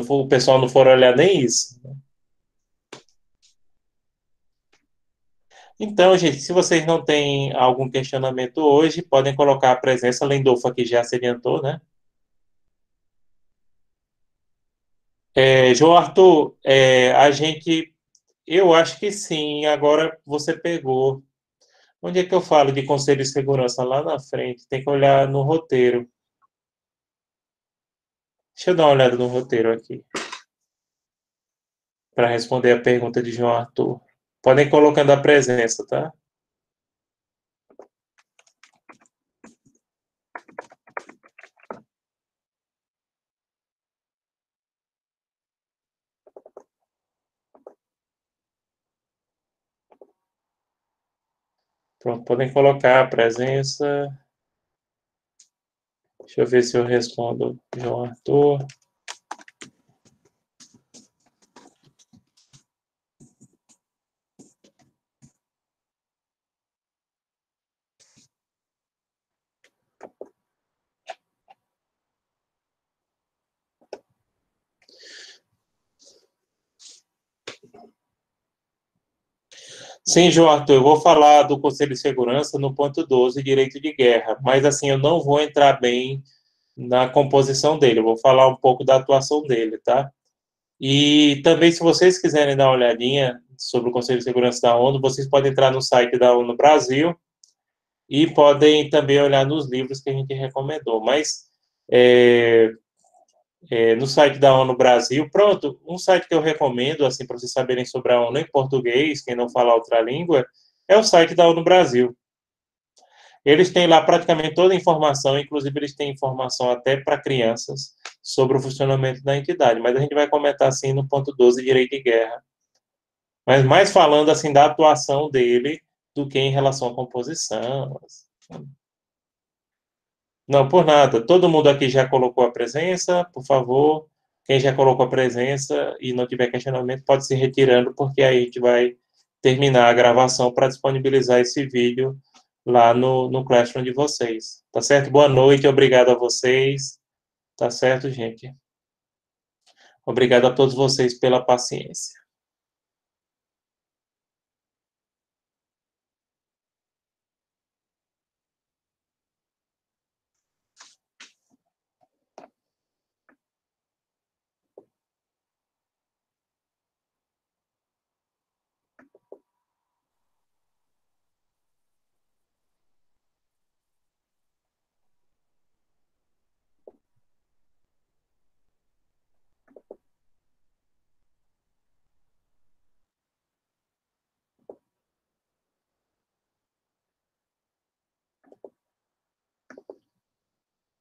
O pessoal não for olhar nem isso. Então, gente, se vocês não têm algum questionamento hoje, podem colocar a presença. Lendolfo aqui já se adiantou, né? João Arthur, eu acho que sim. Agora você pegou. Onde é que eu falo de Conselho de Segurança? Lá na frente. Tem que olhar no roteiro. Deixa eu dar uma olhada no roteiro aqui para responder a pergunta de João Arthur. Podem ir colocando a presença, tá? Pronto, podem colocar a presença. Deixa eu ver se eu respondo João Arthur. Sim, João Arthur, eu vou falar do Conselho de Segurança no ponto 12, direito de guerra, mas assim, eu não vou entrar bem na composição dele, eu vou falar um pouco da atuação dele, tá? E também, se vocês quiserem dar uma olhadinha sobre o Conselho de Segurança da ONU, vocês podem entrar no site da ONU Brasil e podem também olhar nos livros que a gente recomendou. Mas é, no site da ONU Brasil, pronto, um site que eu recomendo, assim, para vocês saberem sobre a ONU em português, quem não fala outra língua, é o site da ONU Brasil. Eles têm lá praticamente toda a informação, inclusive eles têm informação até para crianças sobre o funcionamento da entidade, mas a gente vai comentar assim no ponto 12, direito e guerra. Mas mais falando assim da atuação dele do que em relação à composição. Não, por nada. Todo mundo aqui já colocou a presença, por favor. Quem já colocou a presença e não tiver questionamento, pode se retirando, porque aí a gente vai terminar a gravação para disponibilizar esse vídeo lá no Classroom de vocês. Tá certo? Boa noite, obrigado a vocês. Tá certo, gente? Obrigado a todos vocês pela paciência.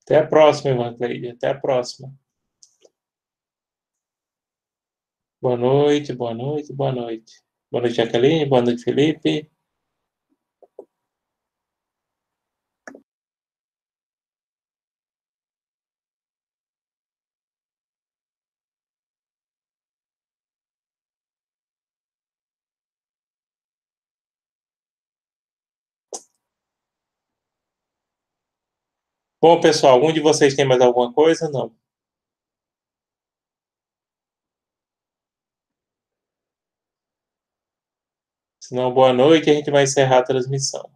Até a próxima, irmã Cleide. Até a próxima. Boa noite, boa noite, boa noite. Boa noite, Jaqueline. Boa noite, Felipe. Bom, pessoal, algum de vocês tem mais alguma coisa? Não. Se não, boa noite, a gente vai encerrar a transmissão.